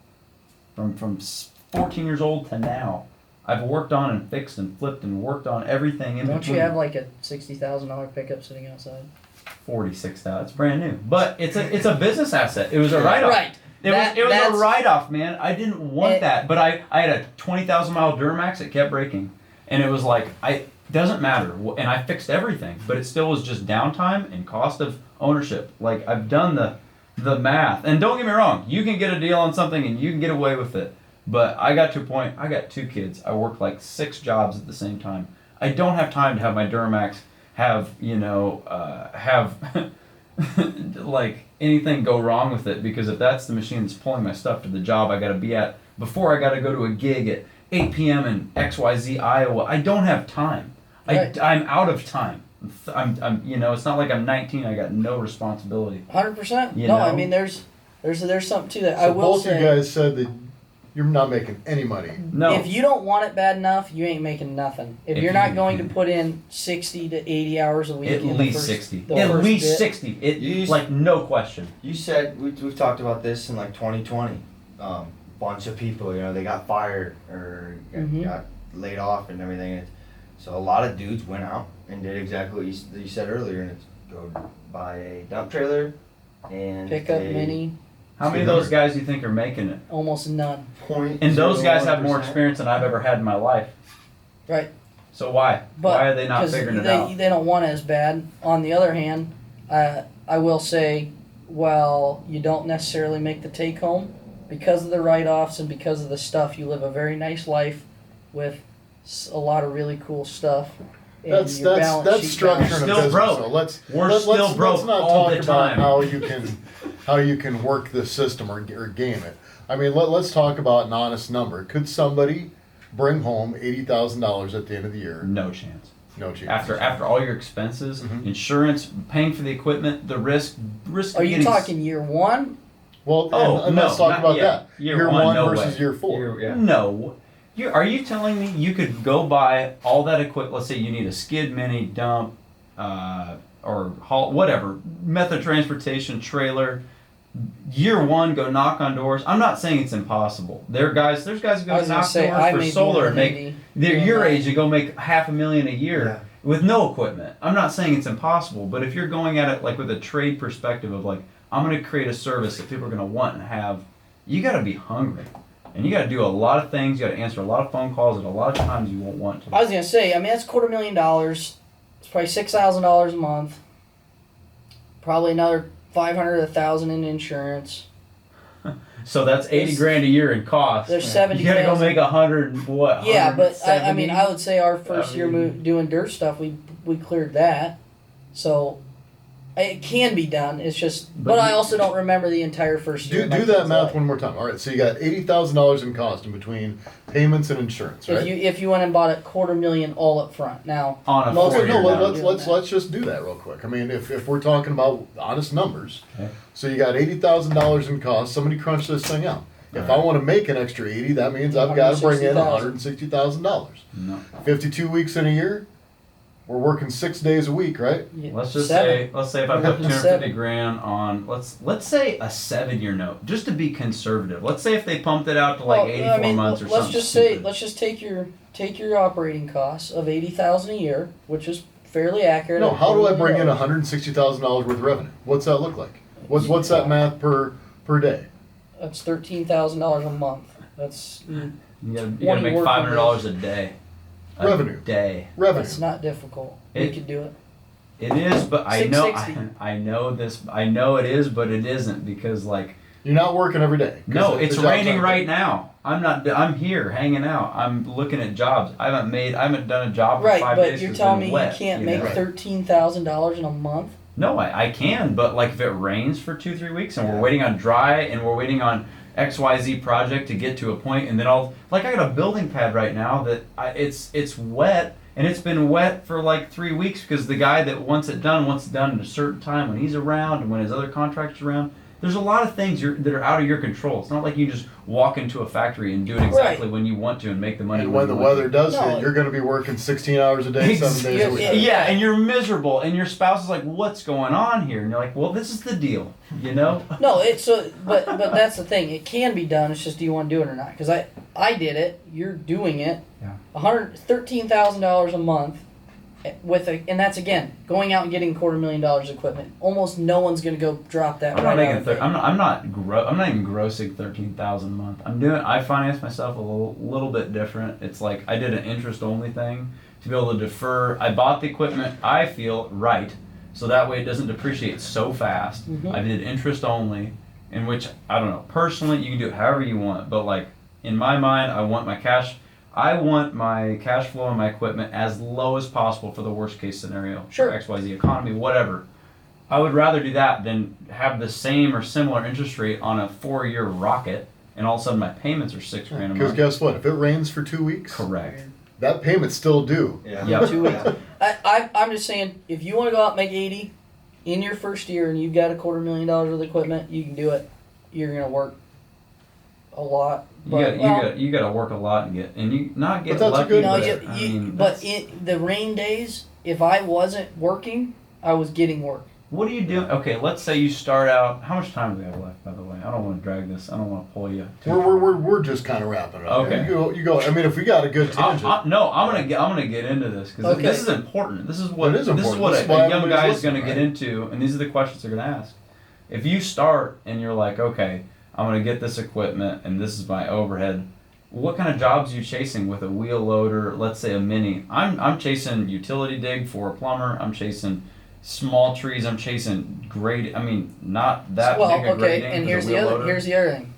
From 14 years old to now. I've worked on and fixed and flipped and worked on everything in Don't between. you have like a $60,000 pickup sitting outside? 46,000. It's brand new, but it's a business asset. It was a write-off. Right. It was a write-off, man. I didn't want that, but I had a 20,000 mile Duramax that kept breaking, and it was like doesn't matter, and I fixed everything, but it still was just downtime and cost of ownership. Like I've done the math, and don't get me wrong, you can get a deal on something and you can get away with it. But I got to a point. I got 2 kids. I work like 6 jobs at the same time. I don't have time to have my Duramax have like anything go wrong with it, because if that's the machine that's pulling my stuff to the job I got to be at before I got to go to a gig at 8 p.m. in XYZ Iowa, I don't have time. Right. I'm out of time. I'm it's not like I'm 19. I got no responsibility. 100%. You No, know? I mean there's something to that. So I will both say, you guys said that you're not making any money. No. if you don't want it bad enough, you ain't making nothing. If you're not going to put in 60 to 80 hours a week, At in least the first, 60. the At first least bit. 60. Like no question. You said we've talked about this in like 2020. Bunch of people, they got fired or Mhm. got laid off and everything. So a lot of dudes went out and did exactly what you said earlier, and it's go buy a dump trailer and Pickup a mini, How many of those guys do you think are making it? almost none. And those guys have more 0.01%. experience than I've ever had in my life. Right. So why? But Why are they not 'cause figuring it they, out? They don't want it as bad. On the other hand, I will say, while you don't necessarily make the take home, because of the write-offs and because of the stuff, you live a very nice life with a lot of really cool stuff. And That's your balance that's sheet structuring a Still business. broke. So let's We're let's still broke let's not all talk the about time. how you can work this system or game it. I mean, let's talk about an honest number. Could somebody bring home $80,000 at the end of the year? No chance. No chance. After all your expenses, Mhm. insurance, paying for the equipment, the risk. Are of you getting talking year one? Well, Oh, and no, let's talk not about yet. that. Year one, no versus way. year 4. No. Are you telling me you could go buy all that equipment? Let's say you need a skid mini, dump, or haul, whatever, method of transportation, trailer. Year 1, go knock on doors. I'm not saying it's impossible. There's guys who I go was gonna knock say doors I for made solar more and than make. 80 They're doing your that. age, you go make $500,000 a year with no equipment. I'm not saying it's impossible, but if you're going at it like with a trade perspective of like, I'm going to create a service that people are going to want and have, you got to be hungry. And you got to do a lot of things. You got to answer a lot of phone calls, and a lot of times you won't want to. I was gonna say, I mean that's $250,000. It's probably $6,000 a month. Probably another 500 to 1,000 in insurance. So that's $80 grand a year in cost. There's You 70. got to go make 100 and what? Yeah, but I mean, 170? I would say our first I year mean- doing dirt stuff, we cleared that. So, It can be done. It's just, But but I you- also don't remember the entire first year. Do of my do that kid's math life. one more time. All right, so you got $80,000 in cost in between payments and insurance, right? If you went and bought a $250,000 all up front, now On a most Okay, of four-year no, them note. are doing let's that. just do that real quick. I mean, if we're talking about honest numbers, Okay. so you got $80,000 in cost. Somebody crunch this thing out. If I Alright. want to make an extra 80, that means I've got to bring in $160,000. $160,000. No. 52 weeks in a year. We're working 6 days a week, right? Yeah, Let's just seven. say if I put 250 Seven. grand on let's say a 7-year note, just to be conservative. Let's say if they pumped it out to like 84 months or let's something. just say stupid. let's just take your operating costs of $80,000 a year, which is fairly accurate. No, at how do I bring in $2 million. $160,000 worth of revenue? What's that look like? What's that math per day? That's $13,000 a month. That's You gotta 20 make working $500 a day. A Revenue. day. Revenue. that's not difficult. We It- could do it. It is, but I know 660. I know this. I know it is, but it isn't because like You're not working every day. 'cause no, the it's job's raining not right there. now. I'm not. I'm here hanging out. I'm looking at jobs. I haven't done a job for Right, 5 but days. you're 'cause it's telling been me wet, you can't you make know? Right. $13,000 in a month? No, I can, but like if it rains for 2-3 weeks and Yeah. we're waiting on dry and we're waiting on XYZ project to get to a point and then I got a building pad right now that it's wet and it's been wet for like 3 weeks because the guy that wants it done at a certain time when he's around and when his other contractor's around. There's a lot of things that are out of your control. It's not like you just walk into a factory and do it exactly when you want to and make the money. And when when the you want weather to. does No. hit, you're going to be working 16 hours a day, 7 days a week. Yeah, and you're miserable, and your spouse is like, "What's going on here?" And you're like, "Well, this is the deal, you know." No, it's but that's the thing. It can be done. It's just do you want to do it or not? Because I did it. You're doing it. Yeah. $113,000 a month and that's again going out and getting $250,000 equipment. Almost no one's gonna go drop that. I'm right not out making. of it. I'm not even grossing 13,000 a month. I finance myself a little bit different. It's like I did an interest only thing to be able to defer. I bought the equipment. I feel right, so that way it doesn't depreciate so fast. Mhm. I did interest only, in which I don't know. Personally, you can do it however you want, but like in my mind, I want my cash flow on my equipment as low as possible for the worst case scenario. Sure. For XYZ economy, whatever. I would rather do that than have the same or similar interest rate on a 4-year rocket and all of a sudden my payments are $6,000 a Because month. guess what? If it rains for 2 weeks, Correct. that payment's still due. Yeah. Yep. 2 weeks. I'm just saying, if you want to go out and make 80 in your first year and you've got $250,000 worth of equipment, you can do it. You're gonna work a lot. You got to work a lot and not get But that's a lucky. good- No, but, but in the rain days, if I wasn't working, I was getting work. what do you do? Okay, let's say you start out. How much time do we have left? By the way, I don't want to drag this. I don't want to pull you. We're just kind of wrapping it up. Okay. You go. I mean, if we got a good tangent. I'm gonna get into this because Okay. this is important. This is what It is important. This This is is what why a young everybody's guy is listening, gonna get right? into, and these are the questions they're gonna ask. If you start and you're like, okay, I'm gonna get this equipment and this is my overhead. What kind of jobs are you chasing with a wheel loader? Let's say a mini. I'm chasing utility dig for a plumber. I'm chasing small trees. I'm chasing grade. I mean, not that Well, big a okay, grading. and with a here's the wheel other loader. here's the other thing.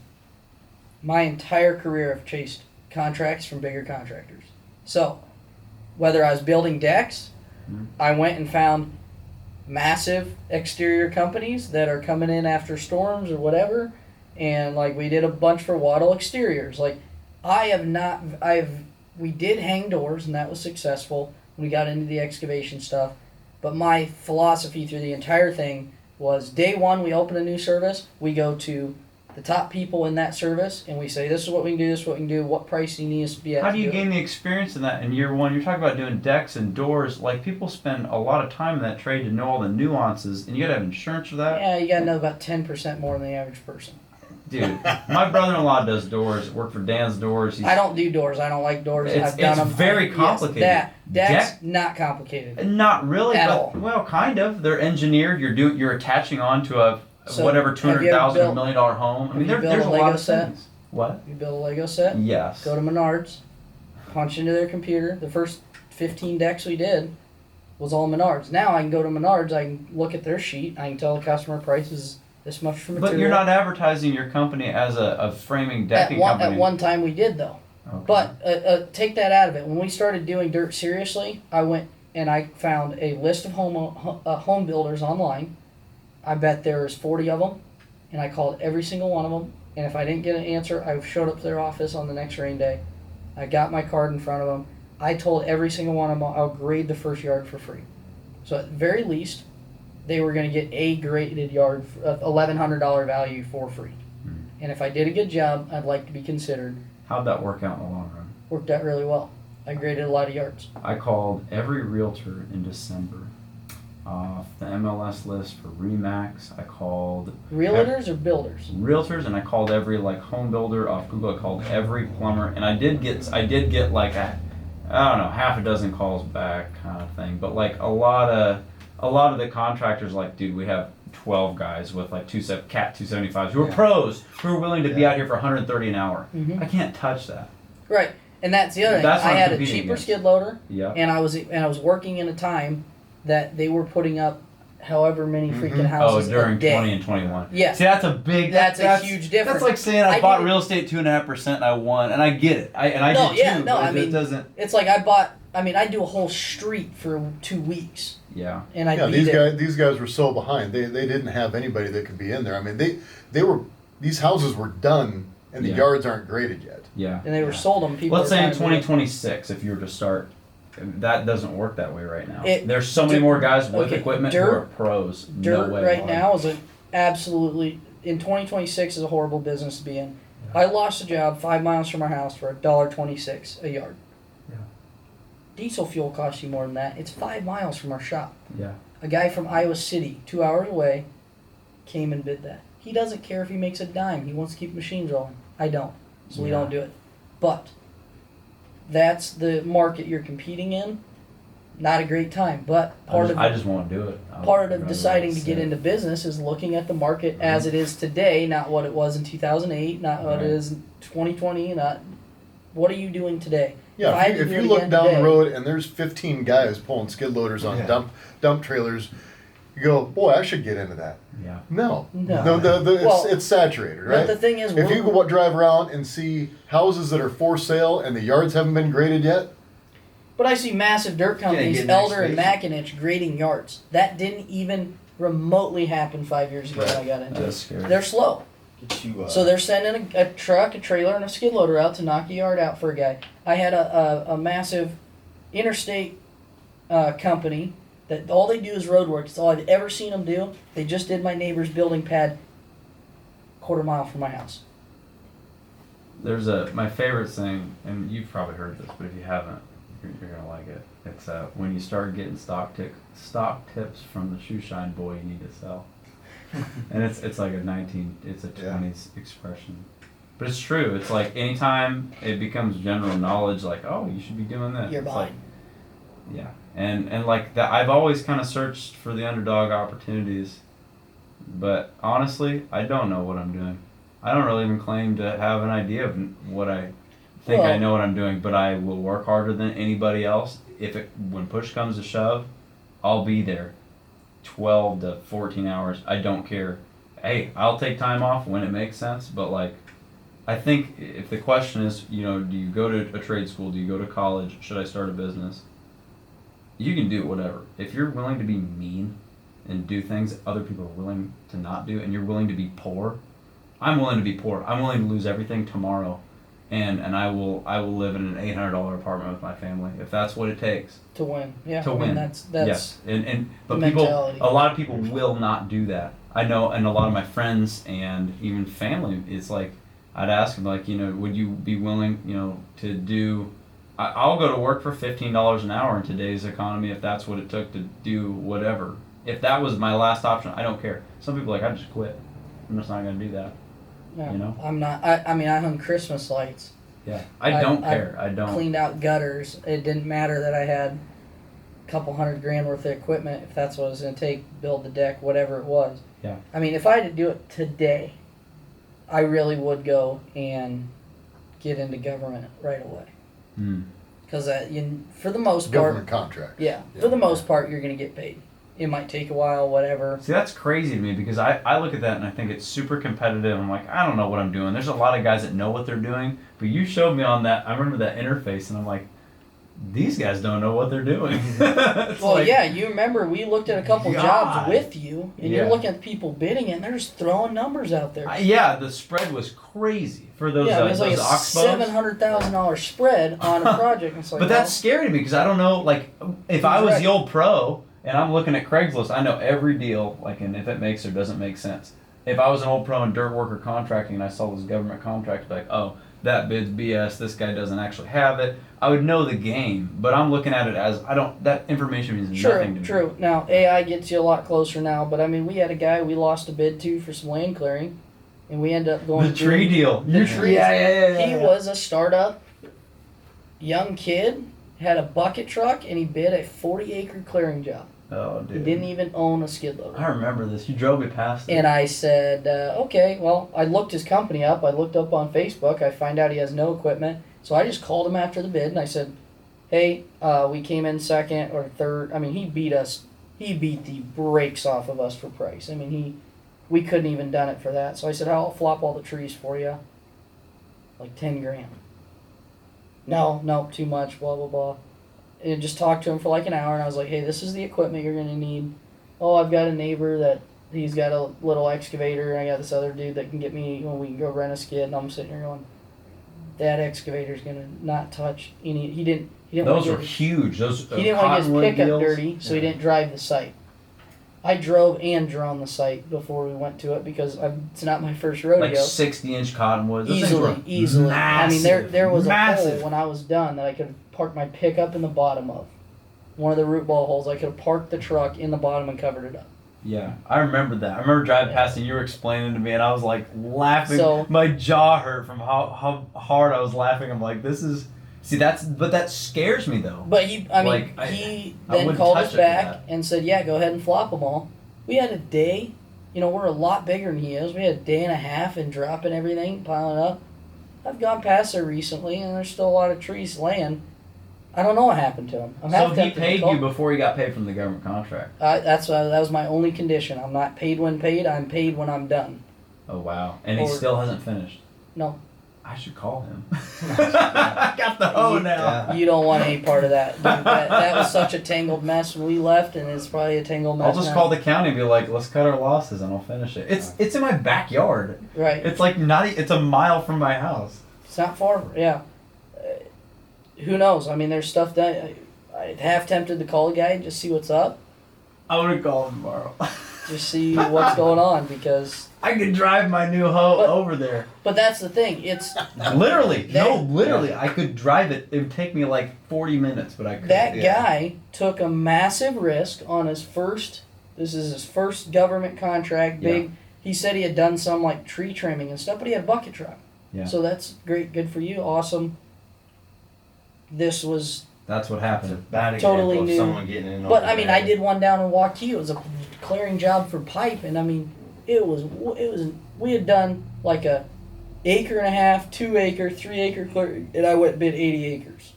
My entire career I've chased contracts from bigger contractors. So, whether I was building decks, Mhm. I went and found massive exterior companies that are coming in after storms or whatever, and like we did a bunch for Waddle Exteriors. Like we did hang doors and that was successful. We got into the excavation stuff, but my philosophy through the entire thing was day one we open a new service, we go to the top people in that service and we say this is what we can do, this is what we can do, what price do you need us to be at. How to do you it. gain the experience in that in year one? You're talking about doing decks and doors. Like people spend a lot of time in that trade to know all the nuances, and you gotta have insurance for that. Yeah, you gotta know about 10% more than the average person. Dude, my brother-in-law does doors. Worked for Dan's Doors. I don't do doors. I don't like doors. It's- I've done it's them. very Yes, complicated. That's not complicated. Not really, At but all. well, kind of. They're engineered. You're attaching onto a So, whatever have you ever $200,000 built- $1 million home. I have mean, you built there's a a Lego lot of set? things. What? You build a Lego set, Yes. go to Menards, punch into their computer. The first 15 decks we did was all Menards. Now I can go to Menards, I can look at their sheet, I can tell the customer price is this much for material. But you're not advertising your company as a framing decking company. At one time we did though. Okay. But take that out of it. When we started doing dirt seriously, I went and I found a list of home builders online I bet there was 40 of them, and I called every single one of them. And if I didn't get an answer, I showed up to their office on the next rain day. I got my card in front of them. I told every single one of them I'll grade the first yard for free. So at the very least, they were going to get a graded yard of $1,100 value for free. And if I did a good job, I'd like to be considered. How'd that work out in the long run? Worked out really well. I graded a lot of yards. I called every realtor in December off the MLS list for Remax. I called Realtors or builders? realtors, and I called every like home builder off Google. I called every plumber, and I did get like I don't know, half a dozen calls back kind of thing. But like a lot of the contractors like, dude, we have 12 guys with like Cat 275s who are pros who are willing to be out here for 130 an hour. I can't touch that. Right, and that's the other thing. That's what I I'm had a competing cheaper against. skid loader, Yeah. and I was working in a time that they were putting up however many freaking Oh, houses during a day. 20 and 21. Yes. See, that's a big. That's a huge difference. That's like saying I I bought did- real estate 2.5% and I won, and I get it. I No, did yeah, too. no, but I it mean- doesn't. It's like I do a whole street for 2 weeks, Yeah. and I Yeah, beat it. these guys were so behind. They didn't have anybody that could be in there. I mean, these houses were done and the Yeah. yards aren't graded yet. Yeah. And they were sold them. People Let's were say in trying to do it. 2026, if you were to start, that doesn't work that way right now. It- There's so many more guys with okay, equipment who are pros. Dirt No way. right now is absolutely in 2026 is a horrible business to be in. I lost a job 5 miles from our house for $1.26 a yard. Yeah. Diesel fuel costs you more than that. It's 5 miles from our shop. Yeah. A guy from Iowa City, 2 hours away, came and bid that. He doesn't care if he makes a dime. He wants to keep machines rolling. I don't, so we Yeah. don't do it. But that's the market you're competing in. Not a great time, but I just won't do it. part of deciding to get into business is looking at the market as it is today, not what it was in 2008, not what Right. it is in 2020, not what are you doing today? Yeah, I if had to you do it look again down today- the road and there's 15 guys pulling skid loaders on Yeah. dump trailers, you go, boy, I should get into that. Yeah. No, No. it's, Well, it's saturated, right? But the thing is, If you we're- go drive around and see houses that are for sale and the yards haven't been graded yet, but I see massive dirt companies, get an Elder and excavation. Macinich, grading yards. That didn't even remotely happen 5 years ago when I got into That's it. scary. They're slow. Get you, So they're sending a truck, a trailer, and a skid loader out to knock a yard out for a guy. I had a massive interstate company that all they do is road work. It's all I've ever seen them do. They just did my neighbor's building pad, quarter mile from my house. There's my favorite thing, and you've probably heard this, but if you haven't, you're gonna like it. It's when you start getting stock tips from the shoe shine boy you need to sell, and it's like it's a 20s expression, but it's true. It's like anytime it becomes general knowledge, like, oh, you should be doing this. You're It's behind. like, yeah, and like that, I've always kind of searched for the underdog opportunities, but honestly, I don't know what I'm doing. I don't really even claim to have an idea of what I think I Well- know what I'm doing, but I will work harder than anybody else. When push comes to shove, I'll be there 12 to 14 hours. I don't care. Hey, I'll take time off when it makes sense, but like, I think if the question is, do you go to a trade school? Do you go to college? Should I start a business? You can do whatever. If you're willing to be mean and do things that other people are willing to not do, and you're willing to be poor, I'm willing to be poor. I'm willing to lose everything tomorrow, and I will live in an $800 apartment with my family if that's what it takes To win, yeah. to I mean, win. that's yes, but the people, mentality. a lot of people will not do that. I know, and a lot of my friends and even family, it's like I'd ask them like, would you be willing, to do? I'll go to work for $15 an hour in today's economy if that's what it took to do whatever. If that was my last option, I don't care. Some people are like, I just quit. I'm just not going to do that. Yeah, I'm not. I mean, I hung Christmas lights. Yeah, I don't care. I don't. Cleaned out gutters. It didn't matter that I had a couple $100,000 worth of equipment. If that's what it was going to take, build the deck, whatever it was. Yeah. I mean, if I had to do it today, I really would go and get into government right away. Because for the most government part, contract. yeah, for the most part, you're going to get paid. It might take a while, whatever. See, that's crazy to me because I look at that and I think it's super competitive. I'm like, I don't know what I'm doing. There's a lot of guys that know what they're doing, but you showed me on that. I remember that interface and I'm like, these guys don't know what they're doing. Well, yeah, you remember we looked at a couple God. jobs with you, and Yeah. you're looking at people bidding it, and they're just throwing numbers out there. Yeah, the spread was crazy for those Yeah, it was like those a Oxbows. $700,000 spread on a project. And it's like, But that's scary to me because I don't know, like, if I was Right. the old pro and I'm looking at Craigslist, I know every deal, like, and if it makes or doesn't make sense. If I was an old pro in dirt work or contracting and I saw this government contract, like, oh, that bid's BS, this guy doesn't actually have it, I would know the game. But I'm looking at it as, that information means nothing to me. True. Now, AI gets you a lot closer now, but I mean, we had a guy we lost a bid to for some land clearing, and we ended up going The tree deal. The trees. Yeah. He was a startup young kid, had a bucket truck, and he bid a 40-acre clearing job. Oh, He dude. didn't even own a skid loader. I remember this. You drove me past it. And I said, okay, well, I looked his company up. I looked up on Facebook. I find out he has no equipment. So I just called him after the bid, and I said, hey, we came in second or third. I mean, he beat us. He beat the brakes off of us for price. I mean, we couldn't even done it for that. So I said, I'll flop all the trees for you. Like 10 grand. No, too much, blah, blah, blah. And just talked to him for like an hour, and I was like, hey, this is the equipment you're going to need. Oh, I've got a neighbor that he's got a little excavator, and I got this other dude that can get me when we can go rent a skid. And I'm sitting here going, that excavator's going to not touch any. He didn't Those want to were get, huge. Those he didn't want to get his cottonwood pickup deals. dirty, so he didn't drive the site. I drove and drawn the site before we went to it because it's not my first rodeo. Like 60-inch cottonwood. Those things were Easily. Massive, I mean, there was a massive. hole when I was done that I could park my pickup in the bottom of. One of the root ball holes, I could have parked the truck in the bottom and covered it up. Yeah, I remember that. I remember driving past and you were explaining to me, and I was like laughing. So- my jaw hurt from how hard I was laughing. I'm like, this is. See, but that scares me though. But he I then wouldn't called touch us it for back that. and said, yeah, go ahead and flop them all. We had a day. We're a lot bigger than he is. We had a day and a half in dropping everything, piling up. I've gone past there recently, and there's still a lot of trees laying. I don't know what happened to him. I'm So half he tempted to paid call- you before he got paid from the government contract. that was my only condition. I'm not paid when paid. I'm paid when I'm done. Oh wow! And he Or- still hasn't finished. No. I should call him. I got the hoe now. Yeah. You don't want any part of that. Dude, that was such a tangled mess when we left, and it's probably a tangled mess I'll just now. call the county and be like, let's cut our losses and I'll finish it. It's in my backyard. Right. It's like it's a mile from my house. It's not far. Yeah. Who knows? I mean, there's stuff that I'm half tempted to call the guy and just see what's up, I'm gonna call him tomorrow. just see what's going on because. I could drive my new hoe But- over there. But that's the thing. It's Literally, I could drive it. It would take me like 40 minutes, but I could. that guy took a massive risk on his first. This is his first government contract. Big. He said he had done some like tree trimming and stuff, but he had a bucket truck. Yeah. So that's great. Good for you. Awesome. This was. That's what It's a happened. bad example Totally of new. someone getting in. But over I mean, their I head. did one down in Waukee. It was a clearing job for pipe, and I mean, it was. We had done like a acre and a half, 2 acre, 3 acre clear, and I went and bid 80 acres.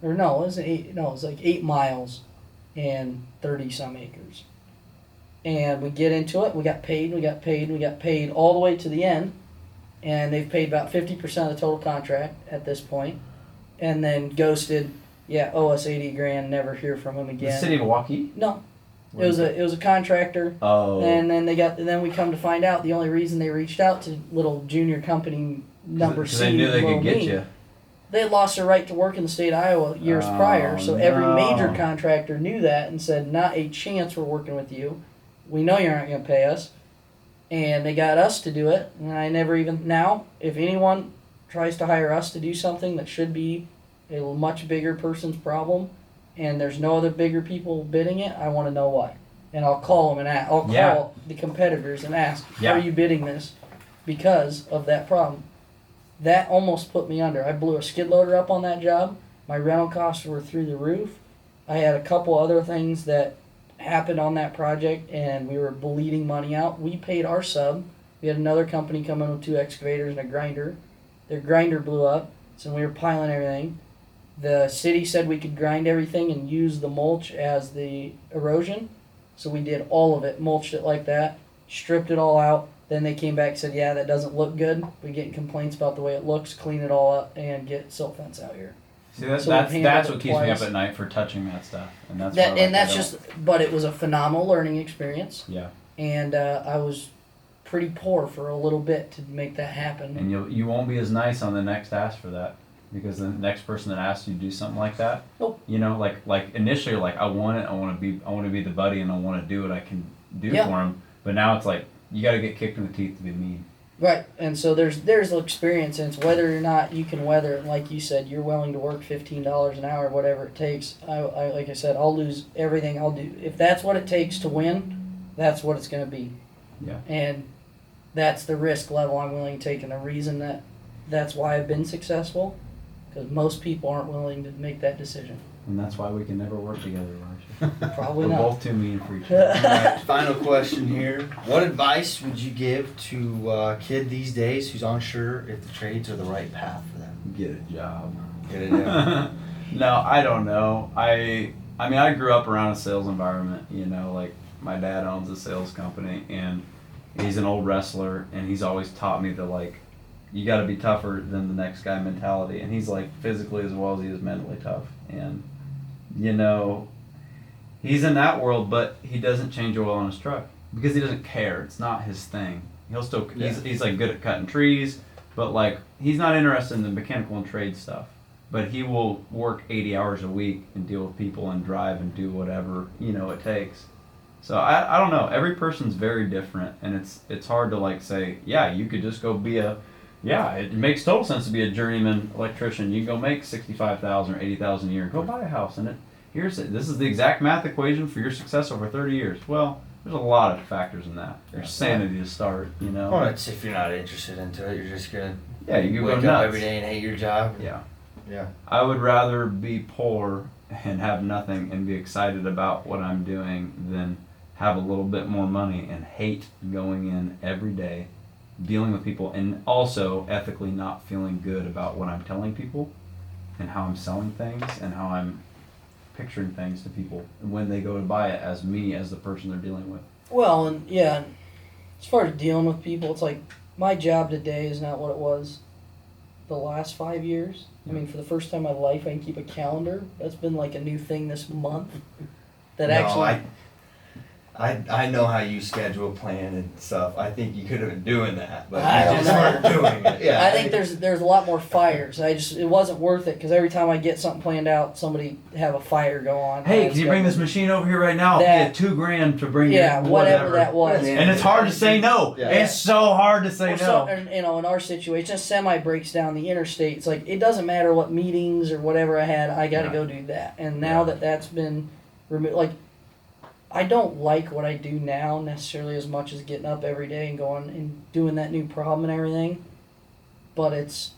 Or no, it wasn't 8. No, it was like 8 miles, and 30 some acres. And we get into it. We got paid. We got paid all the way to the end, and they've paid about 50% of the total contract at this point, and then ghosted. Yeah, owe us 80 grand. Never hear from him again. The city of Milwaukee. No, it was a contractor, Oh. and then then we come to find out the only reason they reached out to little junior company number Because C, they knew they little could get me, you. they had lost their right to work in the state of Iowa years Oh, prior. So every no. major contractor knew that and said, "Not a chance. We're working with you. We know you aren't going to pay us." And they got us to do it. And I never even now, if anyone tries to hire us to do something that should be a much bigger person's problem, and there's no other bigger people bidding it, I want to know why. And I'll call them and I'll call Yeah. the competitors and ask, Yeah. "Are you bidding this because of that problem?" That almost put me under. I blew a skid loader up on that job. My rental costs were through the roof. I had a couple other things that happened on that project, and we were bleeding money out. We paid our sub. We had another company come in with 2 excavators and a grinder. Their grinder blew up, so we were piling everything. The city said we could grind everything and use the mulch as the erosion. So we did all of it, mulched it like that, stripped it all out. Then they came back and said, yeah, that doesn't look good. We're getting complaints about the way it looks. Clean it all up and get silt fence out here. See, that's So we've handled that's it what keeps me up twice. at night for touching that stuff, and that's That, why I and that's I don't- just, but it was a phenomenal learning experience, yeah. and I was pretty poor for a little bit to make that happen. And you won't be as nice on the next ask for that, because the next person that asks you to do something like that, Nope. you know, like initially you're like, I want it, I want to be the buddy, and I want to do what I can do Yeah. for him. But now it's like you got to get kicked in the teeth to be mean. Right, and so there's experience, and it's whether or not you can weather it. Like you said, you're willing to work $15 an hour, whatever it takes. I like I said, I'll lose everything. I'll do if that's what it takes to win. That's what it's going to be. Yeah. And that's the risk level I'm willing to take, and the reason that's why I've been successful, because most people aren't willing to make that decision. And that's why we can never work together, Royce. Probably We're not. both too mean for each other. Alright, final question here. What advice would you give to a kid these days who's unsure if the trades are the right path for them? Get a job. Get it down. No, I don't know. I mean, I grew up around a sales environment. You know, like my dad owns a sales company, and he's an old wrestler, and he's always taught me that like you got to be tougher than the next guy mentality. And he's like physically as well as he is mentally tough. And you know, he's in that world, but he doesn't change oil on his truck because he doesn't care. It's not his thing. He'll still he's like good at cutting trees, but like he's not interested in the mechanical and trade stuff. But he will work 80 hours a week and deal with people and drive and do whatever, you know, it takes. So I don't know. Every person's very different, and it's hard to like say, yeah, you could just go be it makes total sense to be a journeyman electrician. You can go make $65,000 or $80,000 a year. Go buy a house, and this is the exact math equation for your success over 30 years. Well, there's a lot of factors in that. There's sanity to start, you know. Well, it's if you're not interested into it, you're just gonna you can go wake nuts up every day and hate your job. Yeah. Yeah. I would rather be poor and have nothing and be excited about what I'm doing than have a little bit more money and hate going in every day, dealing with people, and also ethically not feeling good about what I'm telling people and how I'm selling things and how I'm picturing things to people when they go to buy it as me as the person they're dealing with. Well, and yeah, as far as dealing with people, it's like my job today is not what it was the last 5 years. I mean, for the first time in my life, I can keep a calendar. That's been like a new thing this month. That I know how you schedule, plan, and stuff. I think you could have been doing that, but I you don't just weren't doing it. Yeah. I think there's a lot more fires. It wasn't worth it because every time I get something planned out, somebody have a fire go on. Hey, can you bring this machine over here right now? I'll pay you $2,000 to bring Yeah, it. whatever that was. And it's hard to say no. Yeah. It's so hard to say Or no. so, and, you know, in our situation, a semi breaks down the interstate. It's like it doesn't matter what meetings or whatever I had. I got to go do that. And now that's been removed, like. I don't like what I do now necessarily as much as getting up every day and going and doing that new problem and everything, but it's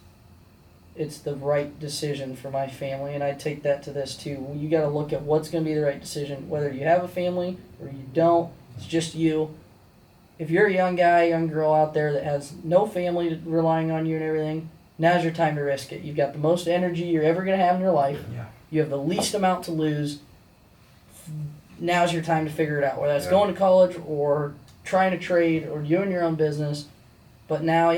the right decision for my family, and I take that to this too. You got to look at what's going to be the right decision, whether you have a family or you don't. It's just you. If you're a young guy, young girl out there that has no family relying on you and everything, now's your time to risk it. You've got the most energy you're ever going to have in your life. Yeah. You have the least amount to lose. Now's your time to figure it out, whether that's going to college or trying to trade or doing your own business. But now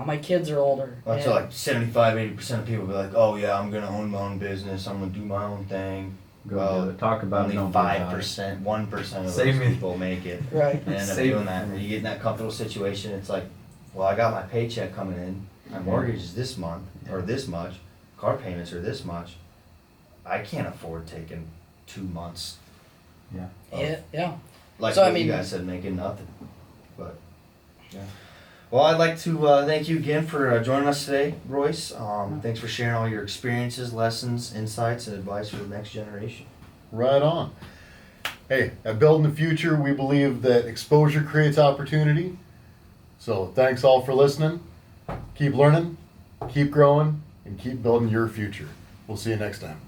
my kids are older. Well, so like 75-80% of people be like, oh yeah, I'm gonna own my own business, I'm gonna do my own thing. Go do it. Talk about only it. 5%, 1% of Save those me. people make it. Right. And end up Save doing me. that. When you get in that comfortable situation, it's like, well, I got my paycheck coming in, my mortgage is this month, or this much, car payments are this much. I can't afford taking 2 months. Yeah. Yeah. Like So, I what mean- you guys said, making nothing. But, yeah. Well, I'd like to thank you again for joining us today, Royce. Thanks for sharing all your experiences, lessons, insights, and advice for the next generation. Right on. Hey, at Building the Future, we believe that exposure creates opportunity. So thanks all for listening. Keep learning, keep growing, and keep building your future. We'll see you next time.